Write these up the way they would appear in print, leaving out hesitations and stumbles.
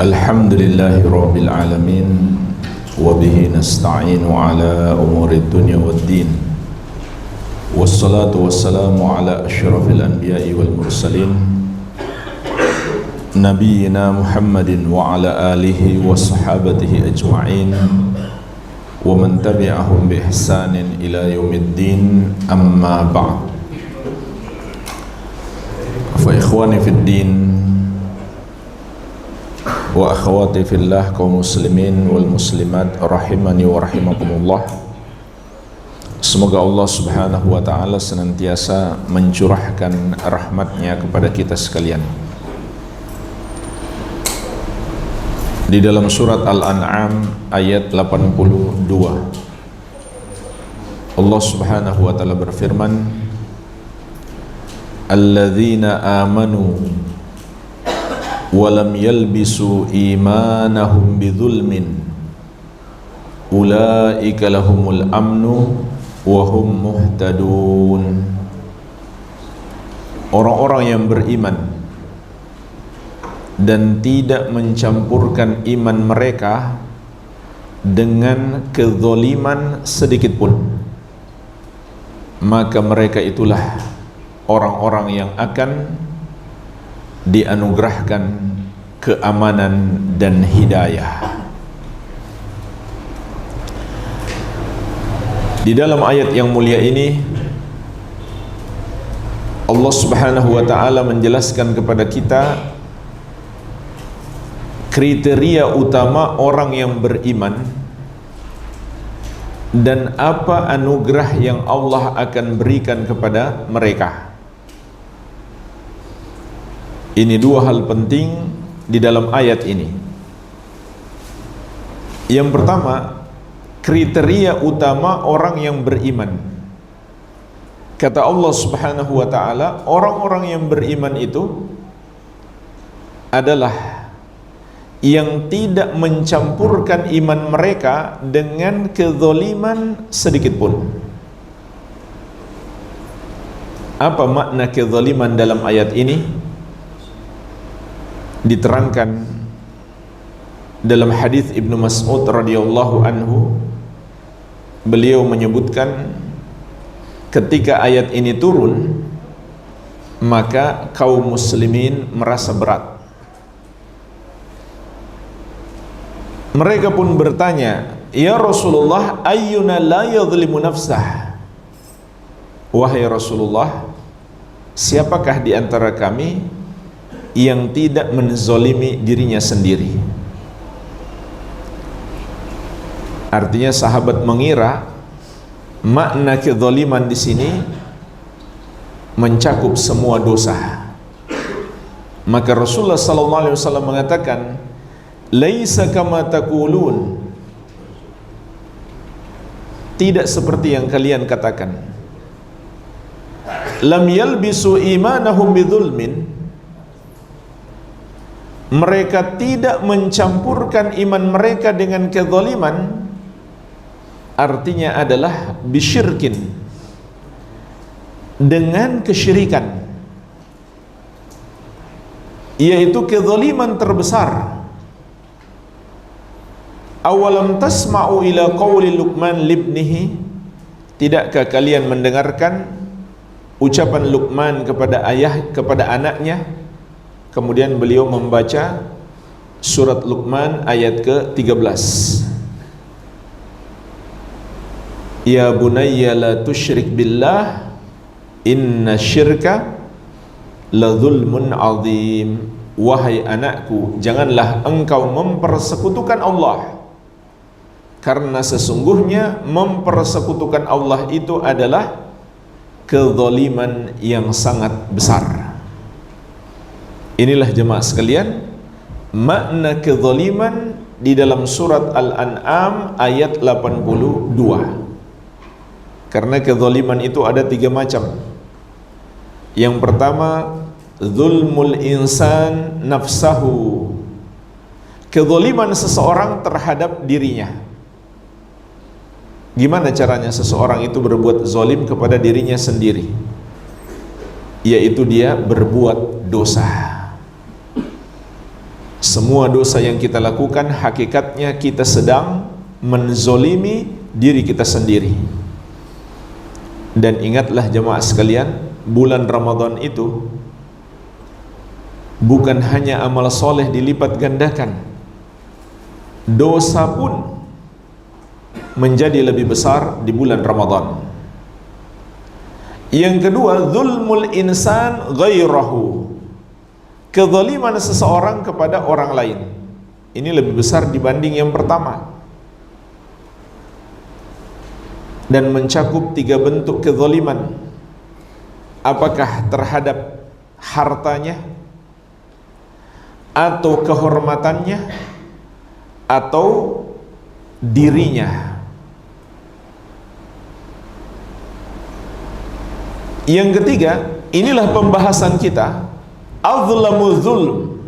Alhamdulillahi Rabbil Alamin Wabihi nasta'inu ala umuri dunya waddin Wassalatu wassalamu ala ashrafil anbiya'i wal mursalin Nabiyyina Muhammadin wa ala alihi wa sahabatihi ajma'in Wa man tabi'ahum bi ihsanin ila yaumiddin amma ba'd Fa ikhwani fid din wa akhwati fillah kaum muslimin wal muslimat rahimani wa rahimakumullah. Semoga Allah subhanahu wa ta'ala senantiasa mencurahkan rahmatnya kepada kita sekalian. Di dalam surat Al-An'am ayat 82 Allah subhanahu wa ta'ala berfirman, Alladzina amanu walam yalbisu imanahum bidzulmin ulaika lahumul amnu wa hum muhtadun. Orang-orang yang beriman dan tidak mencampurkan iman mereka dengan kezaliman sedikit pun, maka mereka itulah orang-orang yang akan dianugerahkan keamanan dan hidayah. Di dalam ayat yang mulia ini Allah subhanahu wa ta'ala menjelaskan kepada kita kriteria utama orang yang beriman dan apa anugerah yang Allah akan berikan kepada mereka. Ini dua hal penting di dalam ayat ini. Yang pertama, kriteria utama orang yang beriman. Kata Allah subhanahu wa ta'ala, orang-orang yang beriman itu adalah yang tidak mencampurkan iman mereka dengan kezaliman sedikit pun. Apa makna kezaliman dalam ayat ini? Diterangkan dalam hadis Ibnu Mas'ud radhiyallahu anhu, beliau menyebutkan ketika ayat ini turun maka kaum muslimin merasa berat. Mereka pun bertanya, "Ya Rasulullah, ayyuna la yadhlimu nafsah?" Wahai Rasulullah, siapakah di antara kami yang tidak menzalimi dirinya sendiri? Artinya sahabat mengira makna kezaliman di sini mencakup semua dosa. Maka Rasulullah sallallahu alaihi wasallam mengatakan, "Laisa kama taqulun." Tidak seperti yang kalian katakan. Lam yalbisu imanahum bidzulmin. Mereka tidak mencampurkan iman mereka dengan kezaliman, artinya adalah bisyirkin, dengan kesyirikan, yaitu kezaliman terbesar. Awalam tasma'u ila qawli Luqman libnihi, tidakkah kalian mendengarkan ucapan Luqman kepada anaknya? Kemudian beliau membaca surat Luqman ayat ke-13. Ya bunayya la tusyrik billah inna syirka la zulmun azim. Wahai anakku, janganlah engkau mempersekutukan Allah, karena sesungguhnya mempersekutukan Allah itu adalah kezaliman yang sangat besar. Inilah jemaah sekalian makna kezaliman di dalam surat Al-An'am ayat 82. Karena kezaliman itu ada 3 macam. Yang pertama, zulmul insan nafsahu, kezaliman seseorang terhadap dirinya. Gimana caranya seseorang itu berbuat zalim kepada dirinya sendiri? Yaitu dia berbuat dosa. Semua dosa yang kita lakukan hakikatnya kita sedang menzolimi diri kita sendiri. Dan ingatlah jemaah sekalian, bulan Ramadan itu bukan hanya amal soleh dilipat gandakan, dosa pun menjadi lebih besar di bulan Ramadan. Yang kedua, zulmul insan ghairahu, kezaliman seseorang kepada orang lain. Ini lebih besar dibanding yang pertama, dan mencakup 3 bentuk kezaliman. Apakah terhadap hartanya, atau kehormatannya, atau dirinya. Yang ketiga, inilah pembahasan kita, azlamu zulm,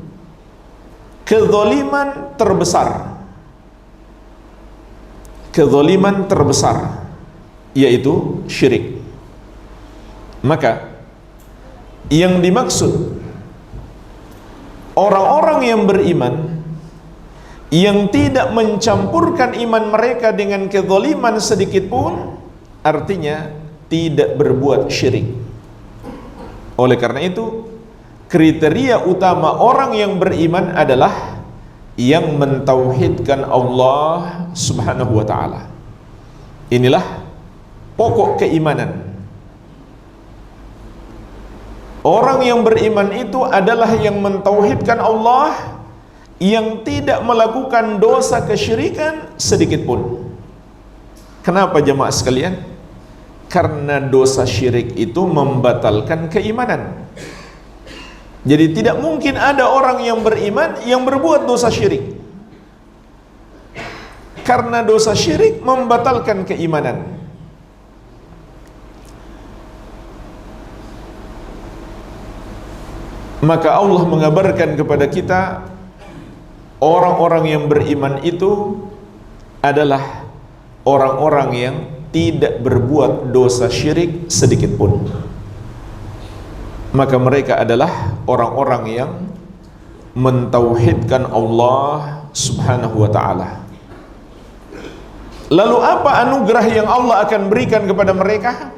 kezaliman terbesar. Kezaliman terbesar yaitu syirik. Maka yang dimaksud orang-orang yang beriman yang tidak mencampurkan iman mereka dengan kezaliman sedikit pun, artinya tidak berbuat syirik. Oleh karena itu, kriteria utama orang yang beriman adalah yang mentauhidkan Allah Subhanahu wa ta'ala. Inilah pokok keimanan. Orang yang beriman itu adalah yang mentauhidkan Allah, yang tidak melakukan dosa kesyirikan sedikit pun. Kenapa jemaah sekalian? Karena dosa syirik itu membatalkan keimanan. Jadi tidak mungkin ada orang yang beriman yang berbuat dosa syirik, karena dosa syirik membatalkan keimanan. Maka Allah mengabarkan kepada kita, orang-orang yang beriman itu adalah orang-orang yang tidak berbuat dosa syirik sedikit pun. Maka mereka adalah orang-orang yang mentauhidkan Allah Subhanahu wa ta'ala. Lalu apa anugerah yang Allah akan berikan kepada mereka?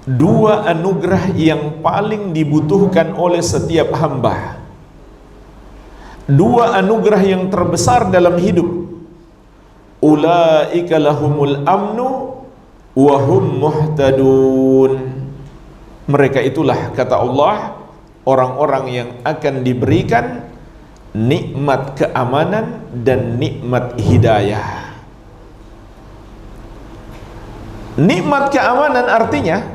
2 anugerah yang paling dibutuhkan oleh setiap hamba. 2 anugerah yang terbesar dalam hidup. Ulaika lahumul amnu wa hum muhtadun. Mereka itulah, kata Allah, orang-orang yang akan diberikan nikmat keamanan dan nikmat hidayah. Nikmat keamanan artinya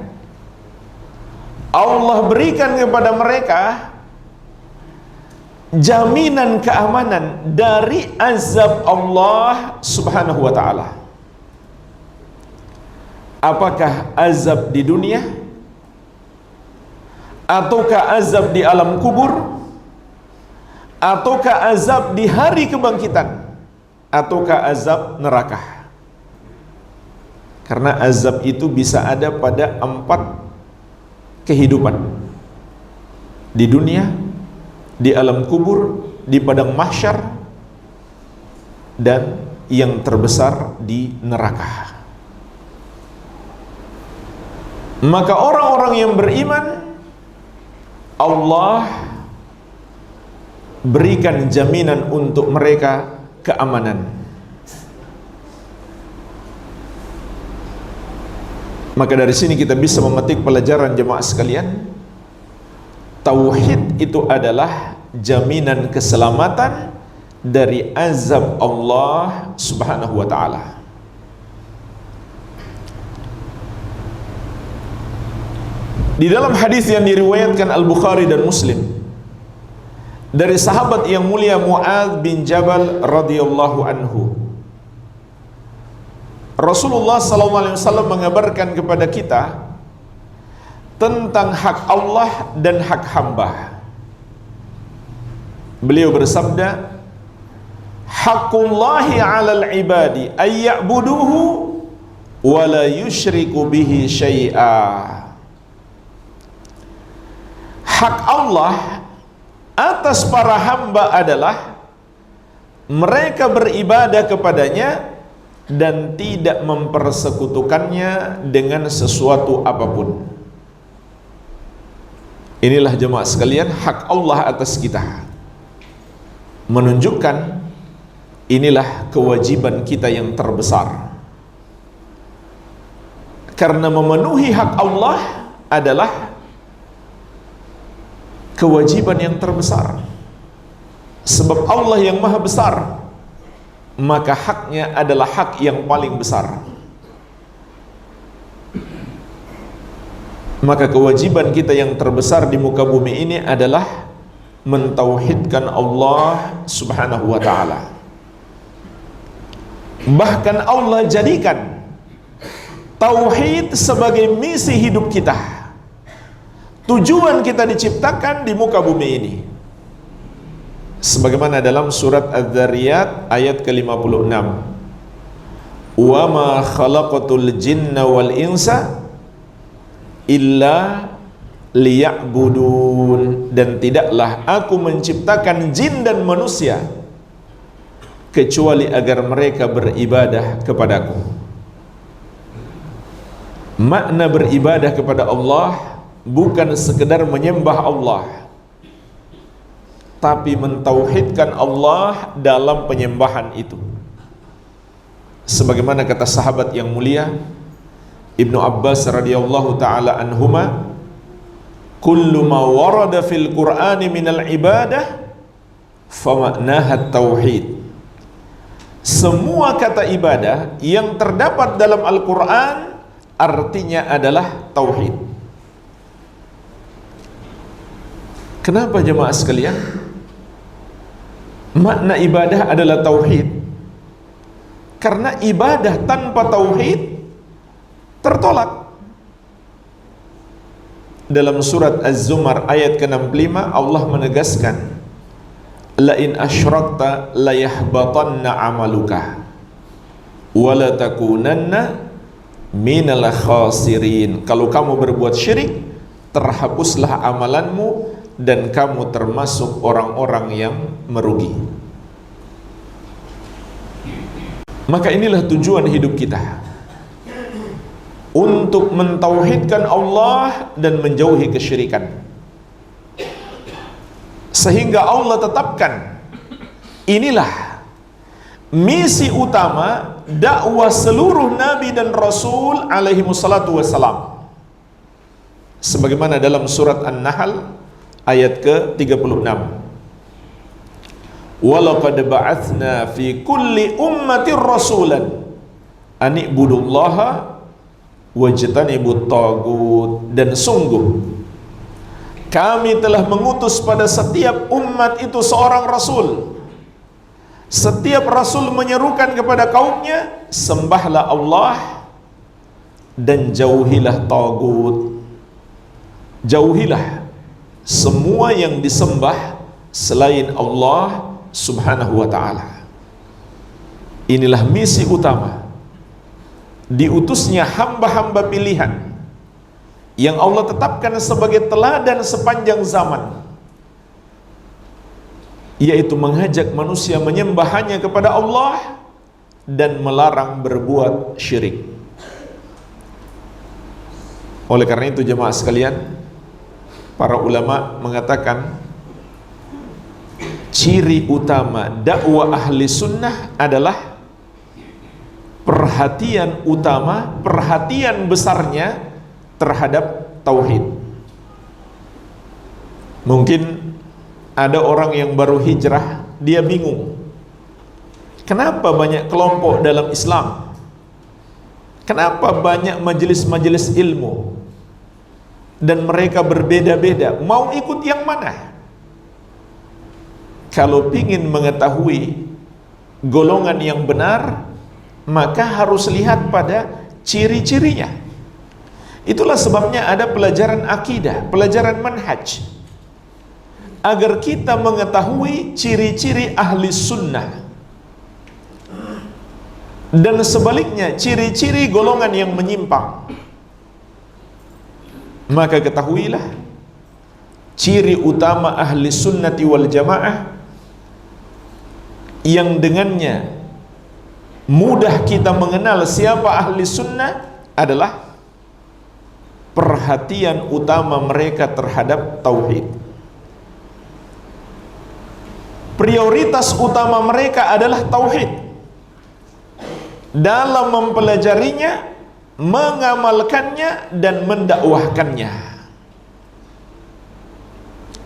Allah berikan kepada mereka jaminan keamanan dari azab Allah Subhanahu wa ta'ala. Apakah azab di dunia, ataukah azab di alam kubur, ataukah azab di hari kebangkitan, ataukah azab neraka? Karena azab itu bisa ada pada 4 kehidupan: di dunia, di alam kubur, di padang mahsyar, dan yang terbesar di neraka. Maka orang-orang yang beriman, Allah berikan jaminan untuk mereka keamanan. Maka dari sini kita bisa memetik pelajaran jemaah sekalian, tauhid itu adalah jaminan keselamatan dari azab Allah Subhanahu wa ta'ala. Di dalam hadis yang diriwayatkan Al-Bukhari dan Muslim dari sahabat yang mulia Mu'adz bin Jabal radhiyallahu anhu, Rasulullah SAW mengabarkan kepada kita tentang hak Allah dan hak hamba. Beliau bersabda, "Haqqullahi 'alal ibadi ay ya'buduhu wa la yusyriku bihi syai'a." Hak Allah atas para hamba adalah mereka beribadah kepadanya dan tidak mempersekutukannya dengan sesuatu apapun. Inilah jemaah sekalian hak Allah atas kita, menunjukkan inilah kewajiban kita yang terbesar. Karena memenuhi hak Allah adalah kewajiban yang terbesar. Sebab Allah yang maha besar, maka haknya adalah hak yang paling besar. Maka kewajiban kita yang terbesar di muka bumi ini adalah mentauhidkan Allah subhanahu wa ta'ala. Bahkan Allah jadikan tauhid sebagai misi hidup kita. Tujuan kita diciptakan di muka bumi ini. Sebagaimana dalam surat Az-Zariyat ayat ke-56. Wa ma khalaqatul jinna wal insa illa liya'budun, dan tidaklah aku menciptakan jin dan manusia kecuali agar mereka beribadah kepadaku. Makna beribadah kepada Allah bukan sekedar menyembah Allah, tapi mentauhidkan Allah dalam penyembahan itu. Sebagaimana kata sahabat yang mulia Ibnu Abbas radhiyallahu taala anhuma, kullu ma warada fil Qur'ani minal ibadah famaknaha tauhid. Semua kata ibadah yang terdapat dalam Al-Qur'an artinya adalah tauhid. Kenapa jemaah sekalian? Makna ibadah adalah tauhid. Karena ibadah tanpa tauhid tertolak. Dalam surat Az-Zumar ayat ke-65 Allah menegaskan, la in asyrakta la yahbatanna amaluka wa la takunanna minal khasirin. Kalau kamu berbuat syirik, terhapuslah amalanmu dan kamu termasuk orang-orang yang merugi. Maka inilah tujuan hidup kita, untuk mentauhidkan Allah dan menjauhi kesyirikan. Sehingga Allah tetapkan inilah misi utama dakwah seluruh nabi dan rasul alaihi wassalatu wassalam. Sebagaimana dalam surat An-Nahl ayat ke-36. Walaqad ba'atsna fi kulli ummatin rasulan an ibudullaha wajtanibut tagut, dan sungguh kami telah mengutus pada setiap umat itu seorang rasul. Setiap rasul menyerukan kepada kaumnya, sembahlah Allah dan jauhilah tagut. Jauhilah semua yang disembah selain Allah subhanahu wa ta'ala. Inilah misi utama diutusnya hamba-hamba pilihan yang Allah tetapkan sebagai teladan sepanjang zaman, yaitu mengajak manusia menyembah hanya kepada Allah dan melarang berbuat syirik. Oleh karena itu jemaah sekalian, para ulama mengatakan ciri utama dakwah ahli sunnah adalah perhatian utama, perhatian besarnya terhadap tauhid. Mungkin ada orang yang baru hijrah, dia bingung, kenapa banyak kelompok dalam Islam, kenapa banyak majelis-majelis ilmu, dan mereka berbeda-beda, mau ikut yang mana? Kalau ingin mengetahui golongan yang benar, maka harus lihat pada ciri-cirinya. Itulah sebabnya ada pelajaran akidah, pelajaran manhaj, agar kita mengetahui ciri-ciri ahli sunnah, dan sebaliknya ciri-ciri golongan yang menyimpang. Maka ketahuilah ciri utama ahli sunnati wal jamaah yang dengannya mudah kita mengenal siapa ahli sunnah adalah perhatian utama mereka terhadap tauhid. Prioritas utama mereka adalah tauhid. Dalam mempelajarinya, mengamalkannya, dan mendakwahkannya.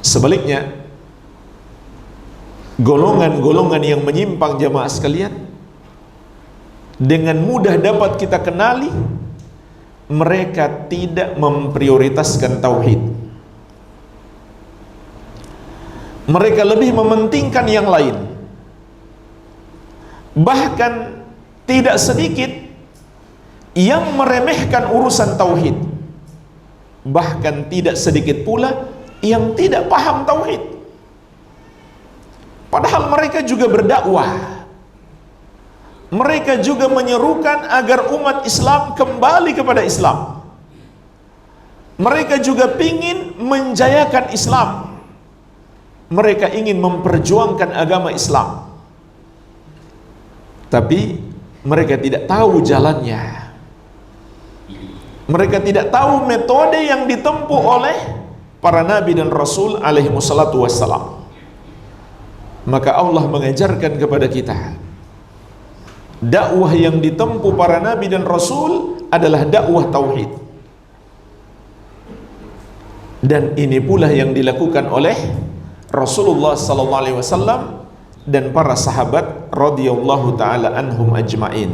Sebaliknya, golongan-golongan yang menyimpang jamaah sekalian, dengan mudah dapat kita kenali, mereka tidak memprioritaskan tauhid. Mereka lebih mementingkan yang lain. Bahkan tidak sedikit yang meremehkan urusan tauhid. Bahkan tidak sedikit pula yang tidak paham tauhid. Padahal mereka juga berdakwah. Mereka juga menyerukan agar umat Islam kembali kepada Islam. Mereka juga ingin menjayakan Islam. Mereka ingin memperjuangkan agama Islam. Tapi mereka tidak tahu jalannya. Mereka tidak tahu metode yang ditempuh oleh para nabi dan rasul alaihi wassalatu wassalam. Maka Allah mengajarkan kepada kita, dakwah yang ditempuh para nabi dan rasul adalah dakwah tauhid. Dan ini pula yang dilakukan oleh Rasulullah sallallahu alaihi wasallam dan para sahabat radhiyallahu taala anhum ajmain.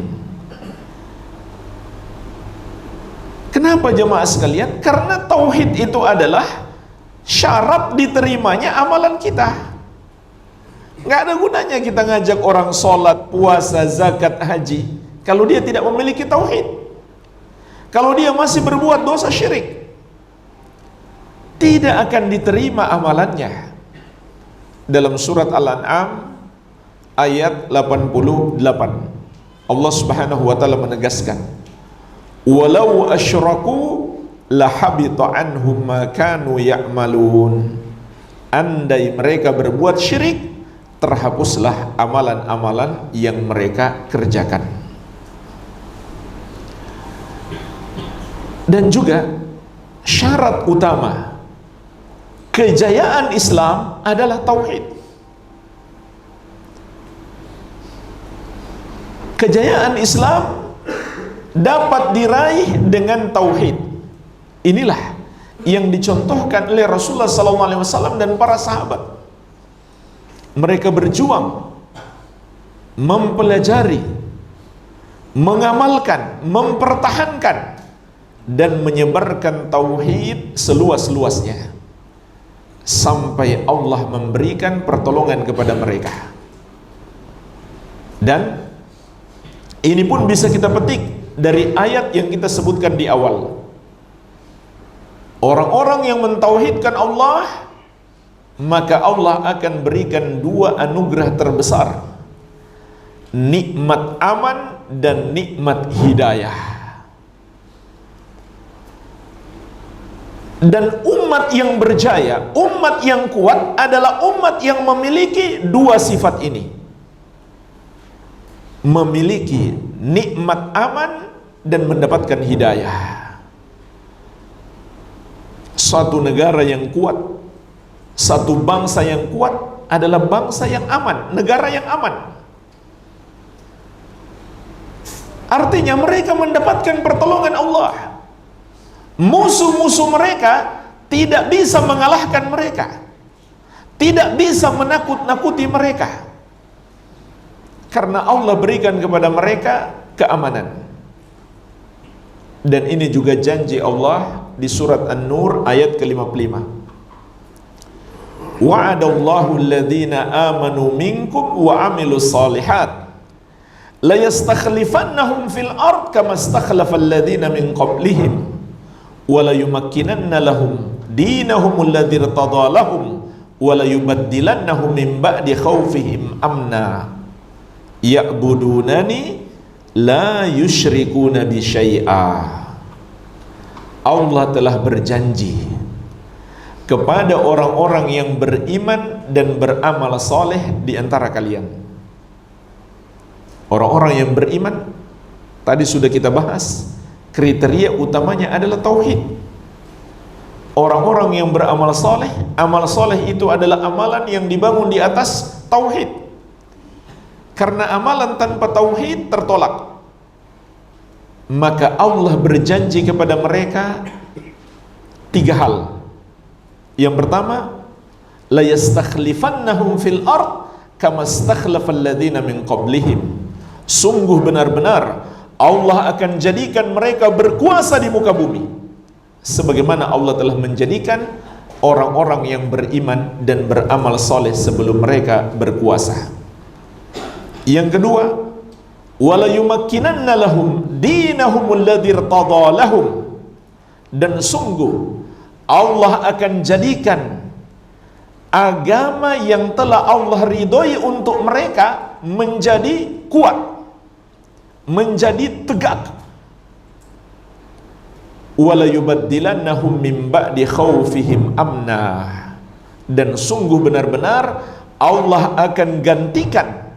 Kenapa jemaah sekalian? Karena tauhid itu adalah syarat diterimanya amalan kita. Nggak ada gunanya kita ngajak orang sholat, puasa, zakat, haji kalau dia tidak memiliki tauhid. Kalau dia masih berbuat dosa syirik, tidak akan diterima amalannya. Dalam surat Al-An'am ayat 88, Allah Subhanahu wa taala menegaskan, "Walau asyraku lahabita anhum ma kanu ya'malun." Andai mereka berbuat syirik, terhapuslah amalan-amalan yang mereka kerjakan. Dan juga syarat utama kejayaan Islam adalah tauhid. Kejayaan Islam dapat diraih dengan tauhid. Inilah yang dicontohkan oleh Rasulullah SAW dan para sahabat. Mereka berjuang, mempelajari, mengamalkan, mempertahankan, dan menyebarkan tauhid seluas-luasnya sampai Allah memberikan pertolongan kepada mereka. Dan ini pun bisa kita petik dari ayat yang kita sebutkan di awal. Orang-orang yang mentauhidkan Allah, maka Allah akan berikan dua anugerah terbesar, nikmat aman dan nikmat hidayah. Dan umat yang berjaya, umat yang kuat adalah umat yang memiliki dua sifat ini. Memiliki nikmat aman dan mendapatkan hidayah. Satu negara yang kuat, satu bangsa yang kuat adalah bangsa yang aman, negara yang aman. Artinya mereka mendapatkan pertolongan Allah. Musuh-musuh mereka tidak bisa mengalahkan mereka, tidak bisa menakut-nakuti mereka, karena Allah berikan kepada mereka keamanan. Dan ini juga janji Allah di surat An-Nur ayat ke-55. Wa'adallahu alladhina amanu minkum wa amilus salihat la yastakhlifannahum fil ard kama istakhlafa alladhina min qablihim wala yumakkinanna lahum dinahum alladzi irtada lahum wala yubaddilannahum min ba'di khaufihim amna ya'budunani la yusyrikuna bi syai'a. Allah telah berjanji kepada orang-orang yang beriman dan beramal soleh di antara kalian. Orang-orang yang beriman, tadi sudah kita bahas, kriteria utamanya adalah tauhid. Orang-orang yang beramal soleh, amal soleh itu adalah amalan yang dibangun di atas tauhid. Karena amalan tanpa tauhid tertolak. Maka Allah berjanji kepada mereka 3 hal. Yang pertama, la yastakhlifannahum fil ard kama stakhlafal ladzina min qablihim. Sungguh benar-benar Allah akan jadikan mereka berkuasa di muka bumi, sebagaimana Allah telah menjadikan orang-orang yang beriman dan beramal soleh sebelum mereka berkuasa. Yang kedua, wala yumakkinanna lahum dinahumul ladzi irtada lahum. Dan sungguh Allah akan jadikan agama yang telah Allah ridhoi untuk mereka menjadi kuat, menjadi tegak. Wala yubaddilannahum min ba'di khaufihim amna. Dan sungguh benar-benar Allah akan gantikan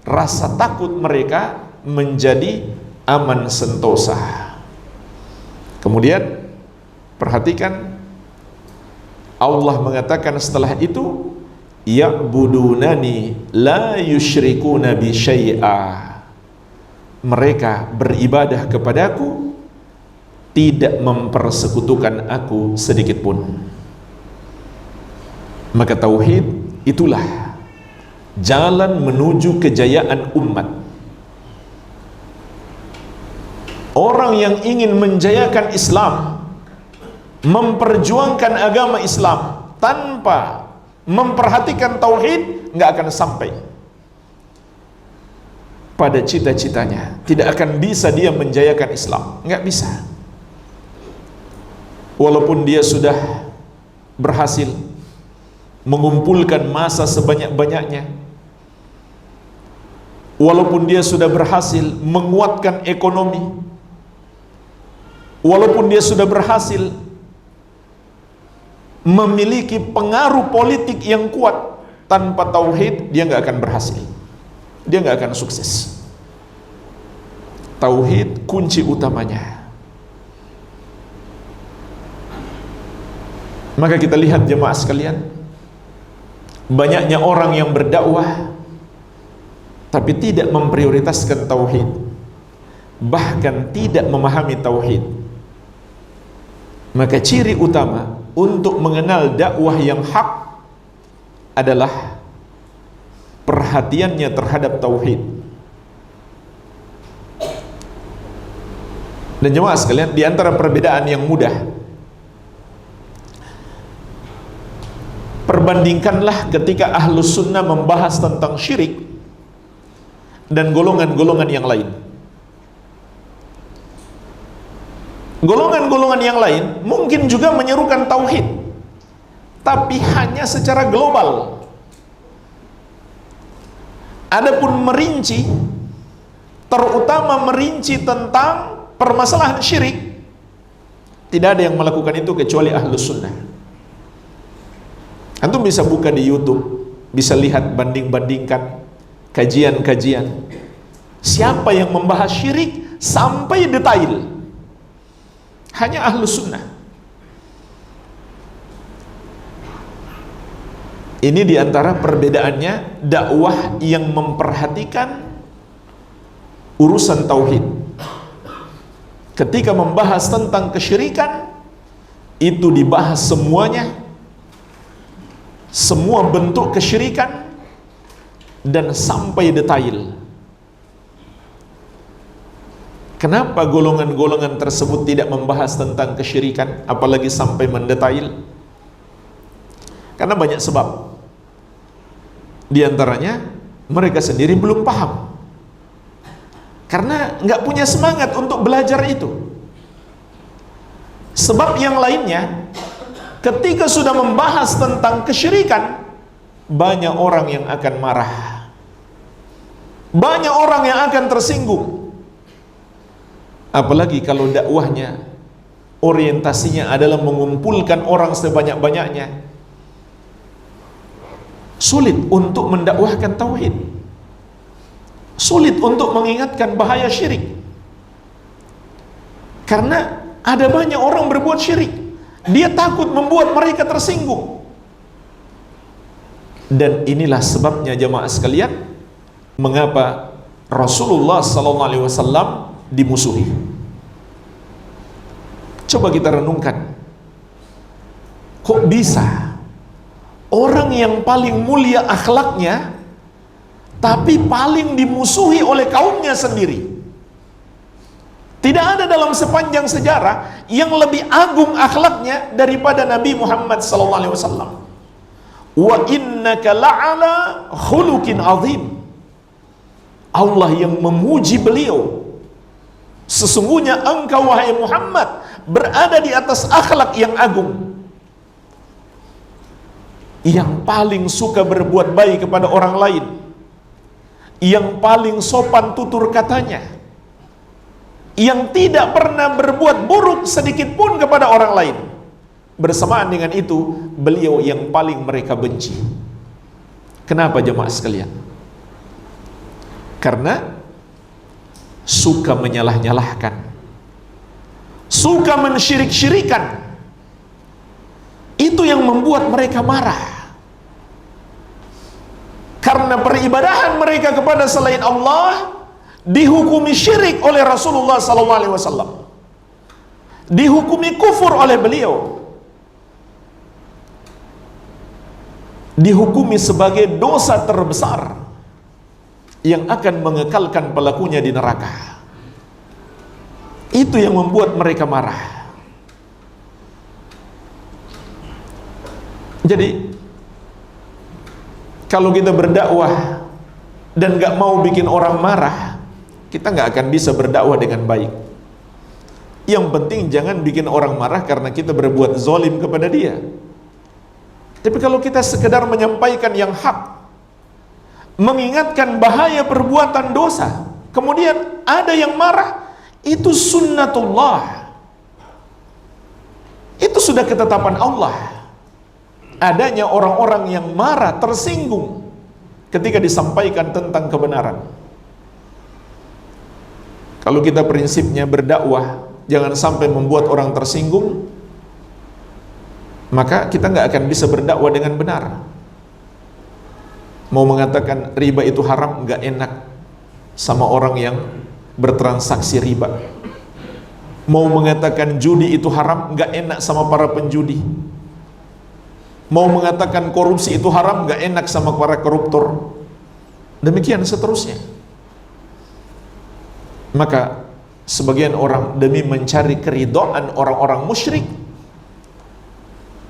rasa takut mereka menjadi aman sentosa. Kemudian perhatikan, Allah mengatakan setelah itu, ya'budunani la yusyrikuna bi syai'a. Mereka beribadah kepadaku, tidak mempersekutukan aku sedikit pun. Maka tauhid itulah jalan menuju kejayaan umat. Orang yang ingin menjayakan Islam, memperjuangkan agama Islam tanpa memperhatikan tauhid, nggak akan sampai pada cita-citanya. Tidak akan bisa dia menjayakan Islam, nggak bisa. Walaupun dia sudah berhasil mengumpulkan massa sebanyak-banyaknya, walaupun dia sudah berhasil menguatkan ekonomi, walaupun dia sudah berhasil memiliki pengaruh politik yang kuat, tanpa tauhid dia nggak akan berhasil, dia nggak akan sukses. Tauhid kunci utamanya. Maka kita lihat jemaah sekalian, banyaknya orang yang berdakwah tapi tidak memprioritaskan tauhid, bahkan tidak memahami tauhid. Maka ciri utama untuk mengenal dakwah yang hak adalah perhatiannya terhadap tauhid. Dan jemaah sekalian, di antara perbedaan yang mudah, perbandingkanlah ketika Ahlus Sunnah membahas tentang syirik dan golongan-golongan yang lain. Golongan-golongan yang lain mungkin juga menyerukan tauhid, tapi hanya secara global. Adapun merinci, terutama merinci tentang permasalahan syirik, tidak ada yang melakukan itu kecuali Ahlus Sunnah. Antum bisa buka di YouTube, bisa lihat banding-bandingkan kajian-kajian siapa yang membahas syirik sampai detail. Hanya Ahlus Sunnah. Ini diantara perbedaannya dakwah yang memperhatikan urusan tauhid. Ketika membahas tentang kesyirikan, itu dibahas semuanya, semua bentuk kesyirikan, dan sampai detail. Kenapa golongan-golongan tersebut tidak membahas tentang kesyirikan, apalagi sampai mendetail? Karena banyak sebab. Di antaranya, mereka sendiri belum paham. Karena nggak punya semangat untuk belajar itu. Sebab yang lainnya, ketika sudah membahas tentang kesyirikan, banyak orang yang akan marah, banyak orang yang akan tersinggung. Apalagi kalau dakwahnya orientasinya adalah mengumpulkan orang sebanyak-banyaknya, sulit untuk mendakwahkan tauhid, sulit untuk mengingatkan bahaya syirik. Karena ada banyak orang berbuat syirik, dia takut membuat mereka tersinggung. Dan inilah sebabnya jamaah sekalian, mengapa Rasulullah SAW dimusuhi. Coba kita renungkan, kok bisa orang yang paling mulia akhlaknya tapi paling dimusuhi oleh kaumnya sendiri? Tidak ada dalam sepanjang sejarah yang lebih agung akhlaknya daripada Nabi Muhammad SAW. Wa innaka la'ala khuluqin azim. Allah yang memuji beliau, sesungguhnya engkau wahai Muhammad berada di atas akhlak yang agung. Yang paling suka berbuat baik kepada orang lain, yang paling sopan tutur katanya, yang tidak pernah berbuat buruk sedikit pun kepada orang lain. Bersamaan dengan itu, beliau yang paling mereka benci. Kenapa jemaah sekalian? Karena suka menyalah-nyalahkan, suka mensyirik-syirikan. Itu yang membuat mereka marah. Karena peribadahan mereka kepada selain Allah dihukumi syirik oleh Rasulullah SAW, dihukumi kufur oleh beliau, dihukumi sebagai dosa terbesar yang akan mengekalkan pelakunya di neraka. Itu yang membuat mereka marah. Jadi kalau kita berdakwah dan gak mau bikin orang marah, kita gak akan bisa berdakwah dengan baik. Yang penting jangan bikin orang marah karena kita berbuat zalim kepada dia. Tapi kalau kita sekedar menyampaikan yang hak, mengingatkan bahaya perbuatan dosa, kemudian ada yang marah, itu sunnatullah. Itu sudah ketetapan Allah. Adanya orang-orang yang marah, tersinggung ketika disampaikan tentang kebenaran. Kalau kita prinsipnya berdakwah jangan sampai membuat orang tersinggung, maka kita nggak akan bisa berdakwah dengan benar. Mau mengatakan riba itu haram, nggak enak sama orang yang bertransaksi riba. Mau mengatakan judi itu haram, nggak enak sama para penjudi. Mau mengatakan korupsi itu haram, nggak enak sama para koruptor. Demikian seterusnya. Maka sebagian orang demi mencari keridhaan orang-orang musyrik,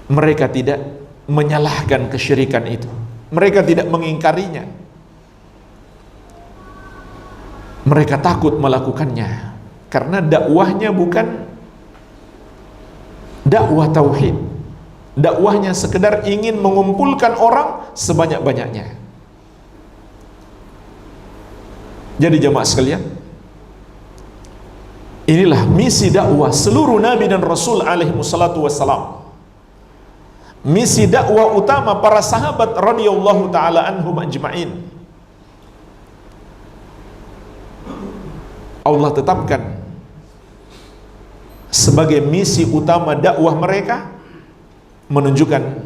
mereka tidak menyalahkan kesyirikan itu, mereka tidak mengingkarinya, mereka takut melakukannya karena dakwahnya bukan dakwah tauhid. Dakwahnya sekedar ingin mengumpulkan orang sebanyak-banyaknya. Jadi jemaah sekalian, inilah misi dakwah seluruh Nabi dan Rasul alaihi wassalatu wassalam. Misi dakwah utama para sahabat radhiyallahu ta'ala anhum ajma'in. Allah tetapkan sebagai misi utama dakwah mereka, menunjukkan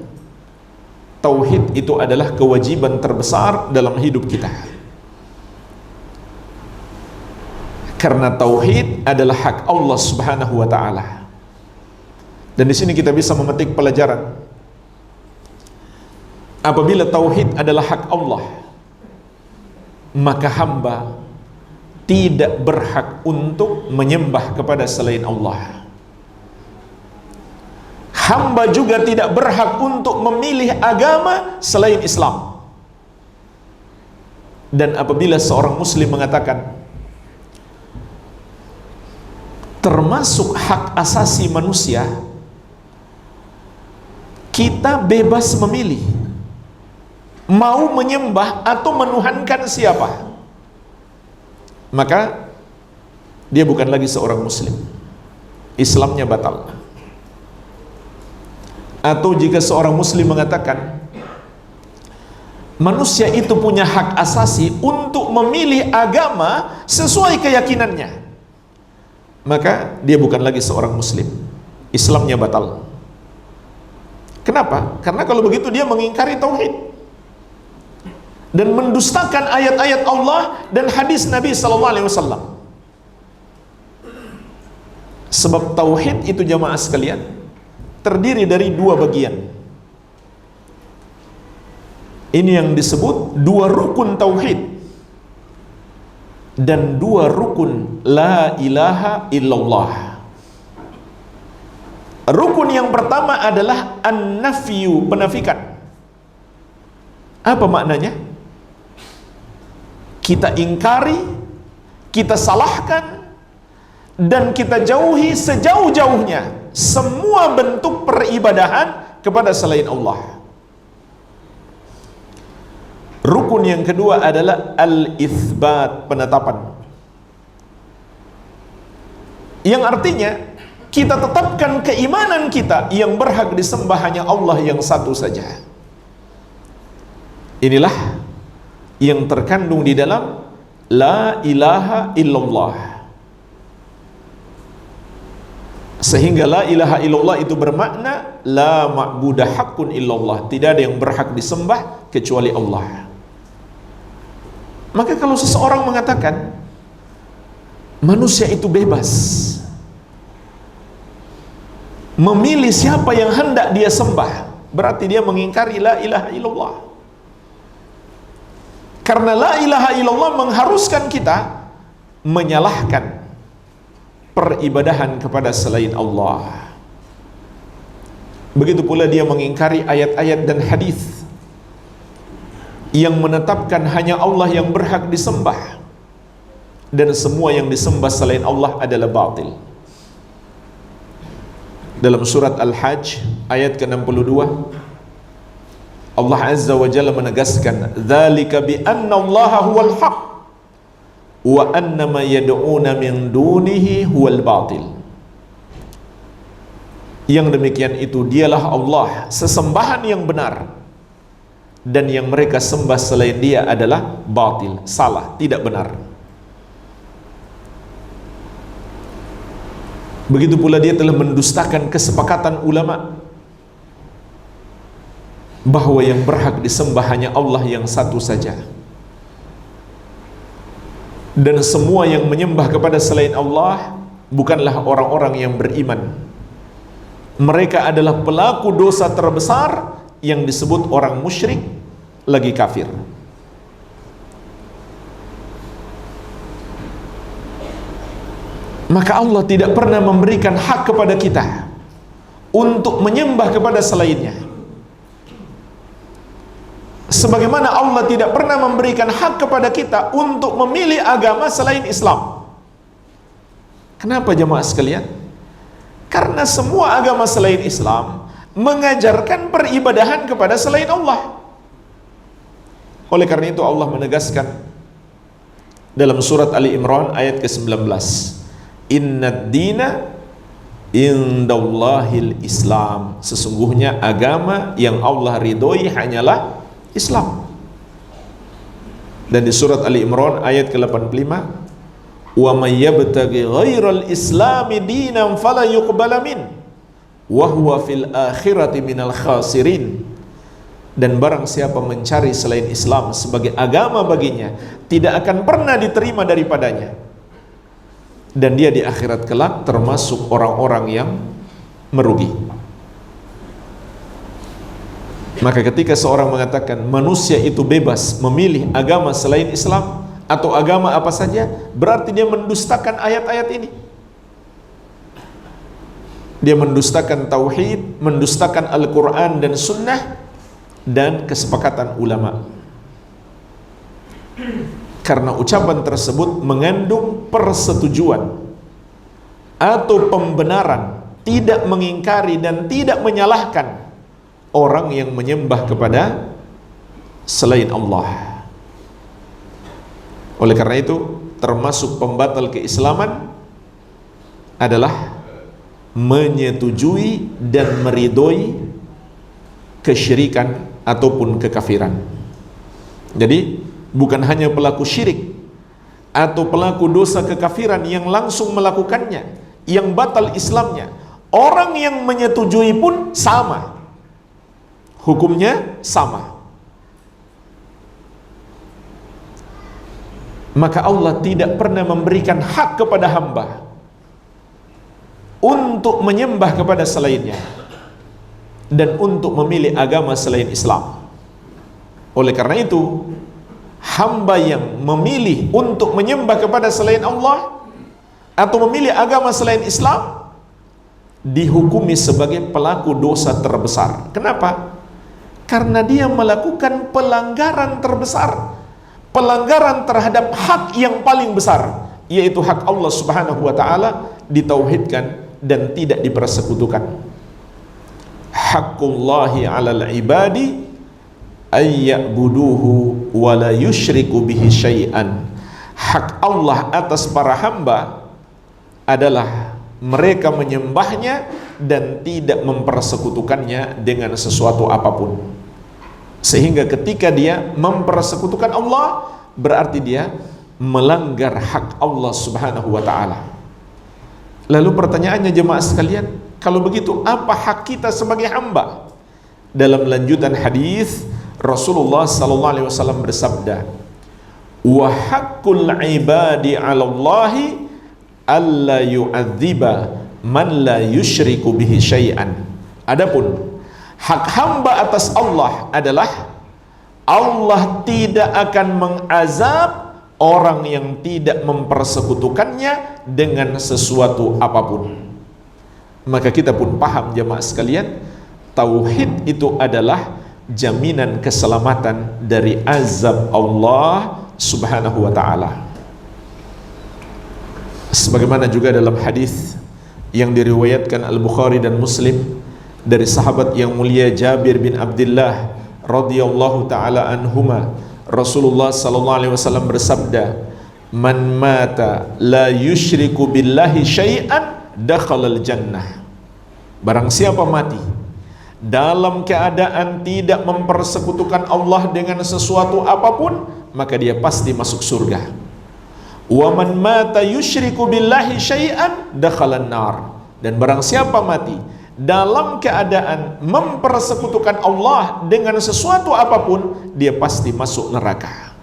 tauhid itu adalah kewajiban terbesar dalam hidup kita. Karena tauhid adalah hak Allah Subhanahu wa taala. Dan di sini kita bisa memetik pelajaran. Apabila tauhid adalah hak Allah, maka hamba tidak berhak untuk menyembah kepada selain Allah. Hamba juga tidak berhak untuk memilih agama selain Islam. Dan apabila seorang muslim mengatakan termasuk hak asasi manusia, kita bebas memilih mau menyembah atau menuhankan siapa, maka dia bukan lagi seorang muslim. Islamnya batal. Atau jika seorang muslim mengatakan manusia itu punya hak asasi untuk memilih agama sesuai keyakinannya, maka dia bukan lagi seorang muslim. Islamnya batal. Kenapa? Karena kalau begitu dia mengingkari tauhid dan mendustakan ayat-ayat Allah dan hadis Nabi sallallahu alaihi wasallam. Sebab tauhid itu jamaah sekalian terdiri dari dua bagian. Ini yang disebut dua rukun tauhid dan dua rukun la ilaha illallah. Rukun yang pertama adalah an-nafyu, penafikan. Apa maknanya? Kita ingkari, kita salahkan, dan kita jauhi sejauh-jauhnya semua bentuk peribadahan kepada selain Allah. Rukun yang kedua adalah al-itsbat, penetapan. Yang artinya kita tetapkan keimanan kita yang berhak disembah hanya Allah yang satu saja. Inilah yang terkandung di dalam la ilaha illallah. Sehingga la ilaha illallah itu bermakna la ma'budah haqqun illallah, tidak ada yang berhak disembah kecuali Allah. Maka kalau seseorang mengatakan manusia itu bebas memilih siapa yang hendak dia sembah, berarti dia mengingkari la ilaha illallah. Karena la ilaha illallah mengharuskan kita menyalahkan peribadahan kepada selain Allah. Begitu pula dia mengingkari ayat-ayat dan hadis yang menetapkan hanya Allah yang berhak disembah dan semua yang disembah selain Allah adalah batil. Dalam surat Al-Hajj ayat ke-62 Allah Azza wa Jalla menegaskan, "Dzalika bi anna Allaha huwal haq wa anna ma yad'una min dunihi huwal batil." Yang demikian itu dialah Allah, sesembahan yang benar, dan yang mereka sembah selain dia adalah batil, salah, tidak benar. Begitu pula dia telah mendustakan kesepakatan ulama bahwa yang berhak disembah hanya Allah yang satu saja, dan semua yang menyembah kepada selain Allah bukanlah orang-orang yang beriman. Mereka adalah pelaku dosa terbesar yang disebut orang musyrik lagi kafir. Maka Allah tidak pernah memberikan hak kepada kita untuk menyembah kepada selainnya, sebagaimana Allah tidak pernah memberikan hak kepada kita untuk memilih agama selain Islam. Kenapa jemaah sekalian? Karena semua agama selain Islam mengajarkan peribadahan kepada selain Allah. Oleh karena itu Allah menegaskan dalam surat Ali Imran ayat ke-19, "Innad dina indallahil Islam." Sesungguhnya agama yang Allah ridhoi hanyalah Islam. Dan di surat Ali Imran ayat ke-85, "Wa may yabtaghi ghairal islami dinan fala yuqbala min wa huwa fil akhirati minal khasirin." Dan barang siapa mencari selain Islam sebagai agama baginya, tidak akan pernah diterima daripadanya, dan dia di akhirat kelak termasuk orang-orang yang merugi. Maka ketika seorang mengatakan manusia itu bebas memilih agama selain Islam atau agama apa saja, berarti dia mendustakan ayat-ayat ini. Dia mendustakan tauhid, mendustakan Al-Quran dan Sunnah dan kesepakatan ulama. Karena ucapan tersebut mengandung persetujuan atau pembenaran, tidak mengingkari dan tidak menyalahkan orang yang menyembah kepada selain Allah. Oleh karena itu termasuk pembatal keislaman adalah menyetujui dan meridhoi kesyirikan ataupun kekafiran. Jadi bukan hanya pelaku syirik atau pelaku dosa kekafiran yang langsung melakukannya, yang batal Islamnya, orang yang menyetujui pun sama, hukumnya sama. Maka Allah tidak pernah memberikan hak kepada hamba untuk menyembah kepada selainnya dan untuk memilih agama selain Islam. Oleh karena itu, hamba yang memilih untuk menyembah kepada selain Allah atau memilih agama selain Islam dihukumi sebagai pelaku dosa terbesar. Kenapa? Karena dia melakukan pelanggaran terbesar, pelanggaran terhadap hak yang paling besar, yaitu hak Allah Subhanahu wa taala ditauhidkan dan tidak dipersekutukan. Haqqullahi 'alal ibadi ayya'buduhu wa la yusyriku bihi syai'an. Hak Allah atas para hamba adalah mereka menyembahnya dan tidak mempersekutukannya dengan sesuatu apapun. Sehingga ketika dia mempersekutukan Allah, berarti dia melanggar hak Allah Subhanahu wa taala. Lalu pertanyaannya jemaah sekalian, kalau begitu apa hak kita sebagai hamba? Dalam lanjutan hadis Rasulullah sallallahu alaihi wasallam bersabda, "Wa haqqul ibadi 'ala Allahi alla yu'adziba man la yusyriku bihi syai'an." Adapun hak hamba atas Allah adalah Allah tidak akan mengazab orang yang tidak mempersekutukannya dengan sesuatu apapun. Maka kita pun paham jemaah sekalian, tauhid itu adalah jaminan keselamatan dari azab Allah Subhanahu wa taala. Sebagaimana juga dalam hadis yang diriwayatkan Al-Bukhari dan Muslim dari sahabat yang mulia Jabir bin Abdullah radhiyallahu taala anhuma, Rasulullah sallallahu alaihi wasallam bersabda, "Man mata la yusyriku billahi syai'an dakhalal jannah." Barang siapa mati dalam keadaan tidak mempersekutukan Allah dengan sesuatu apapun, maka dia pasti masuk surga. Wa man mata yusyriku billahi syai'an dakhalan nar. Dan barang siapa mati dalam keadaan mempersekutukan Allah dengan sesuatu apapun, dia pasti masuk neraka.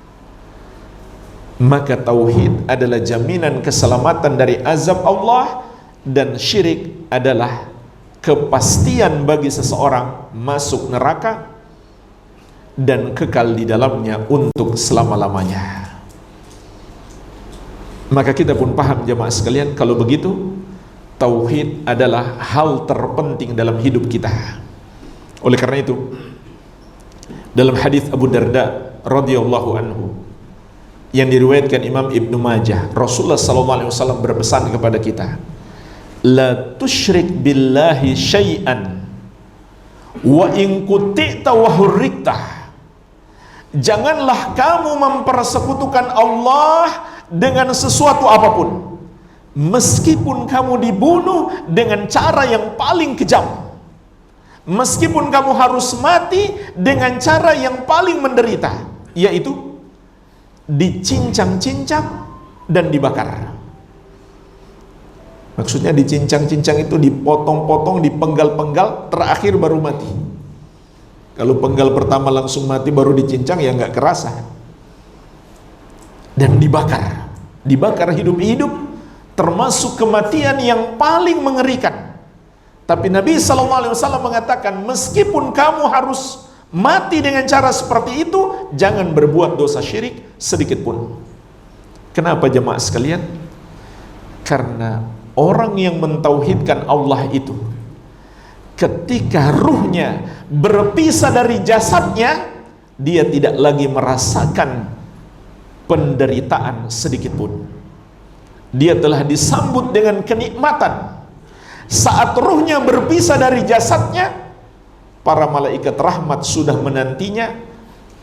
Maka tauhid adalah jaminan keselamatan dari azab Allah, dan syirik adalah kepastian bagi seseorang masuk neraka dan kekal di dalamnya untuk selama-lamanya. Maka kita pun paham jemaah sekalian, kalau begitu tauhid adalah hal terpenting dalam hidup kita. Oleh karena itu, dalam hadis Abu Darda radhiyallahu anhu yang diriwayatkan Imam Ibnu Majah, Rasulullah sallallahu alaihi wasallam berpesan kepada kita, "La tusyrik billahi syai'an wa in kuti'ta wa hurrikta." Janganlah kamu mempersekutukan Allah dengan sesuatu apapun, meskipun kamu dibunuh dengan cara yang paling kejam, meskipun kamu harus mati dengan cara yang paling menderita, yaitu dicincang-cincang dan dibakar. Maksudnya dicincang-cincang itu dipotong-potong, dipenggal-penggal, terakhir baru mati. Kalau penggal pertama langsung mati baru dicincang, ya nggak kerasa. Dan dibakar hidup-hidup, termasuk kematian yang paling mengerikan. Tapi Nabi SAW mengatakan, meskipun kamu harus mati dengan cara seperti itu, jangan berbuat dosa syirik sedikit pun. Kenapa jemaah sekalian? Karena orang yang mentauhidkan Allah itu, ketika ruhnya berpisah dari jasadnya, dia tidak lagi merasakan penderitaan sedikit pun. Dia telah disambut dengan kenikmatan. Saat ruhnya berpisah dari jasadnya, para malaikat rahmat sudah menantinya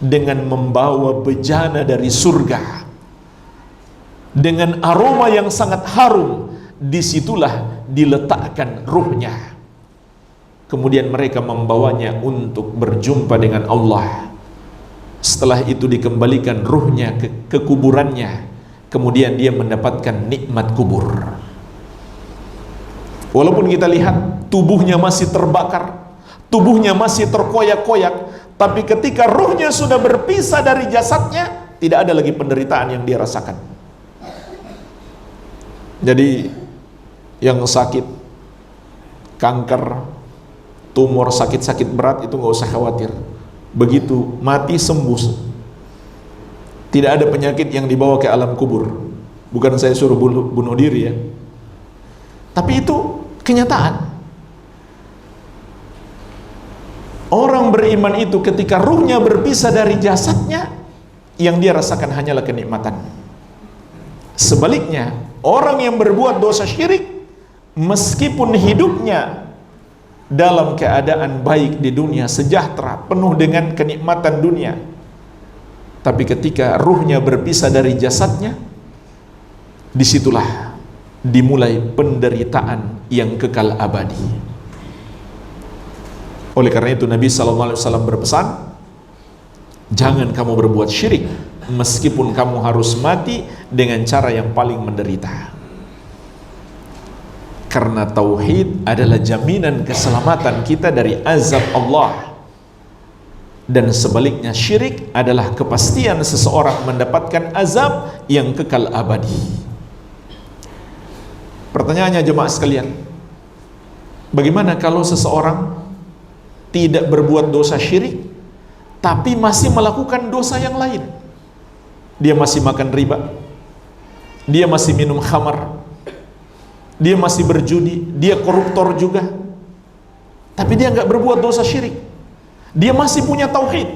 dengan membawa bejana dari surga, dengan aroma yang sangat harum, disitulah diletakkan ruhnya. Kemudian mereka membawanya untuk berjumpa dengan Allah. Setelah itu dikembalikan ruhnya ke kuburannya. Kemudian dia mendapatkan nikmat kubur. Walaupun kita lihat tubuhnya masih terbakar, tubuhnya masih terkoyak-koyak, tapi ketika ruhnya sudah berpisah dari jasadnya, tidak ada lagi penderitaan yang dia rasakan. Jadi yang sakit kanker, tumor, sakit-sakit berat itu nggak usah khawatir. Begitu mati sembuh. Tidak ada penyakit yang dibawa ke alam kubur. Bukan saya suruh bunuh diri ya, tapi itu kenyataan. Orang beriman itu ketika ruhnya berpisah dari jasadnya, yang dia rasakan hanyalah kenikmatan. Sebaliknya, orang yang berbuat dosa syirik, meskipun hidupnya dalam keadaan baik di dunia, sejahtera, penuh dengan kenikmatan dunia, tapi ketika ruhnya berpisah dari jasadnya, disitulah dimulai penderitaan yang kekal abadi. Oleh karena itu Nabi SAW berpesan, jangan kamu berbuat syirik meskipun kamu harus mati dengan cara yang paling menderita. Karena tauhid adalah jaminan keselamatan kita dari azab Allah. Dan sebaliknya syirik adalah kepastian seseorang mendapatkan azab yang kekal abadi. Pertanyaannya jemaah sekalian, bagaimana kalau seseorang tidak berbuat dosa syirik tapi masih melakukan dosa yang lain? Dia masih makan riba, dia masih minum khamar, dia masih berjudi, dia koruptor juga, tapi dia nggak berbuat dosa syirik, dia masih punya tauhid,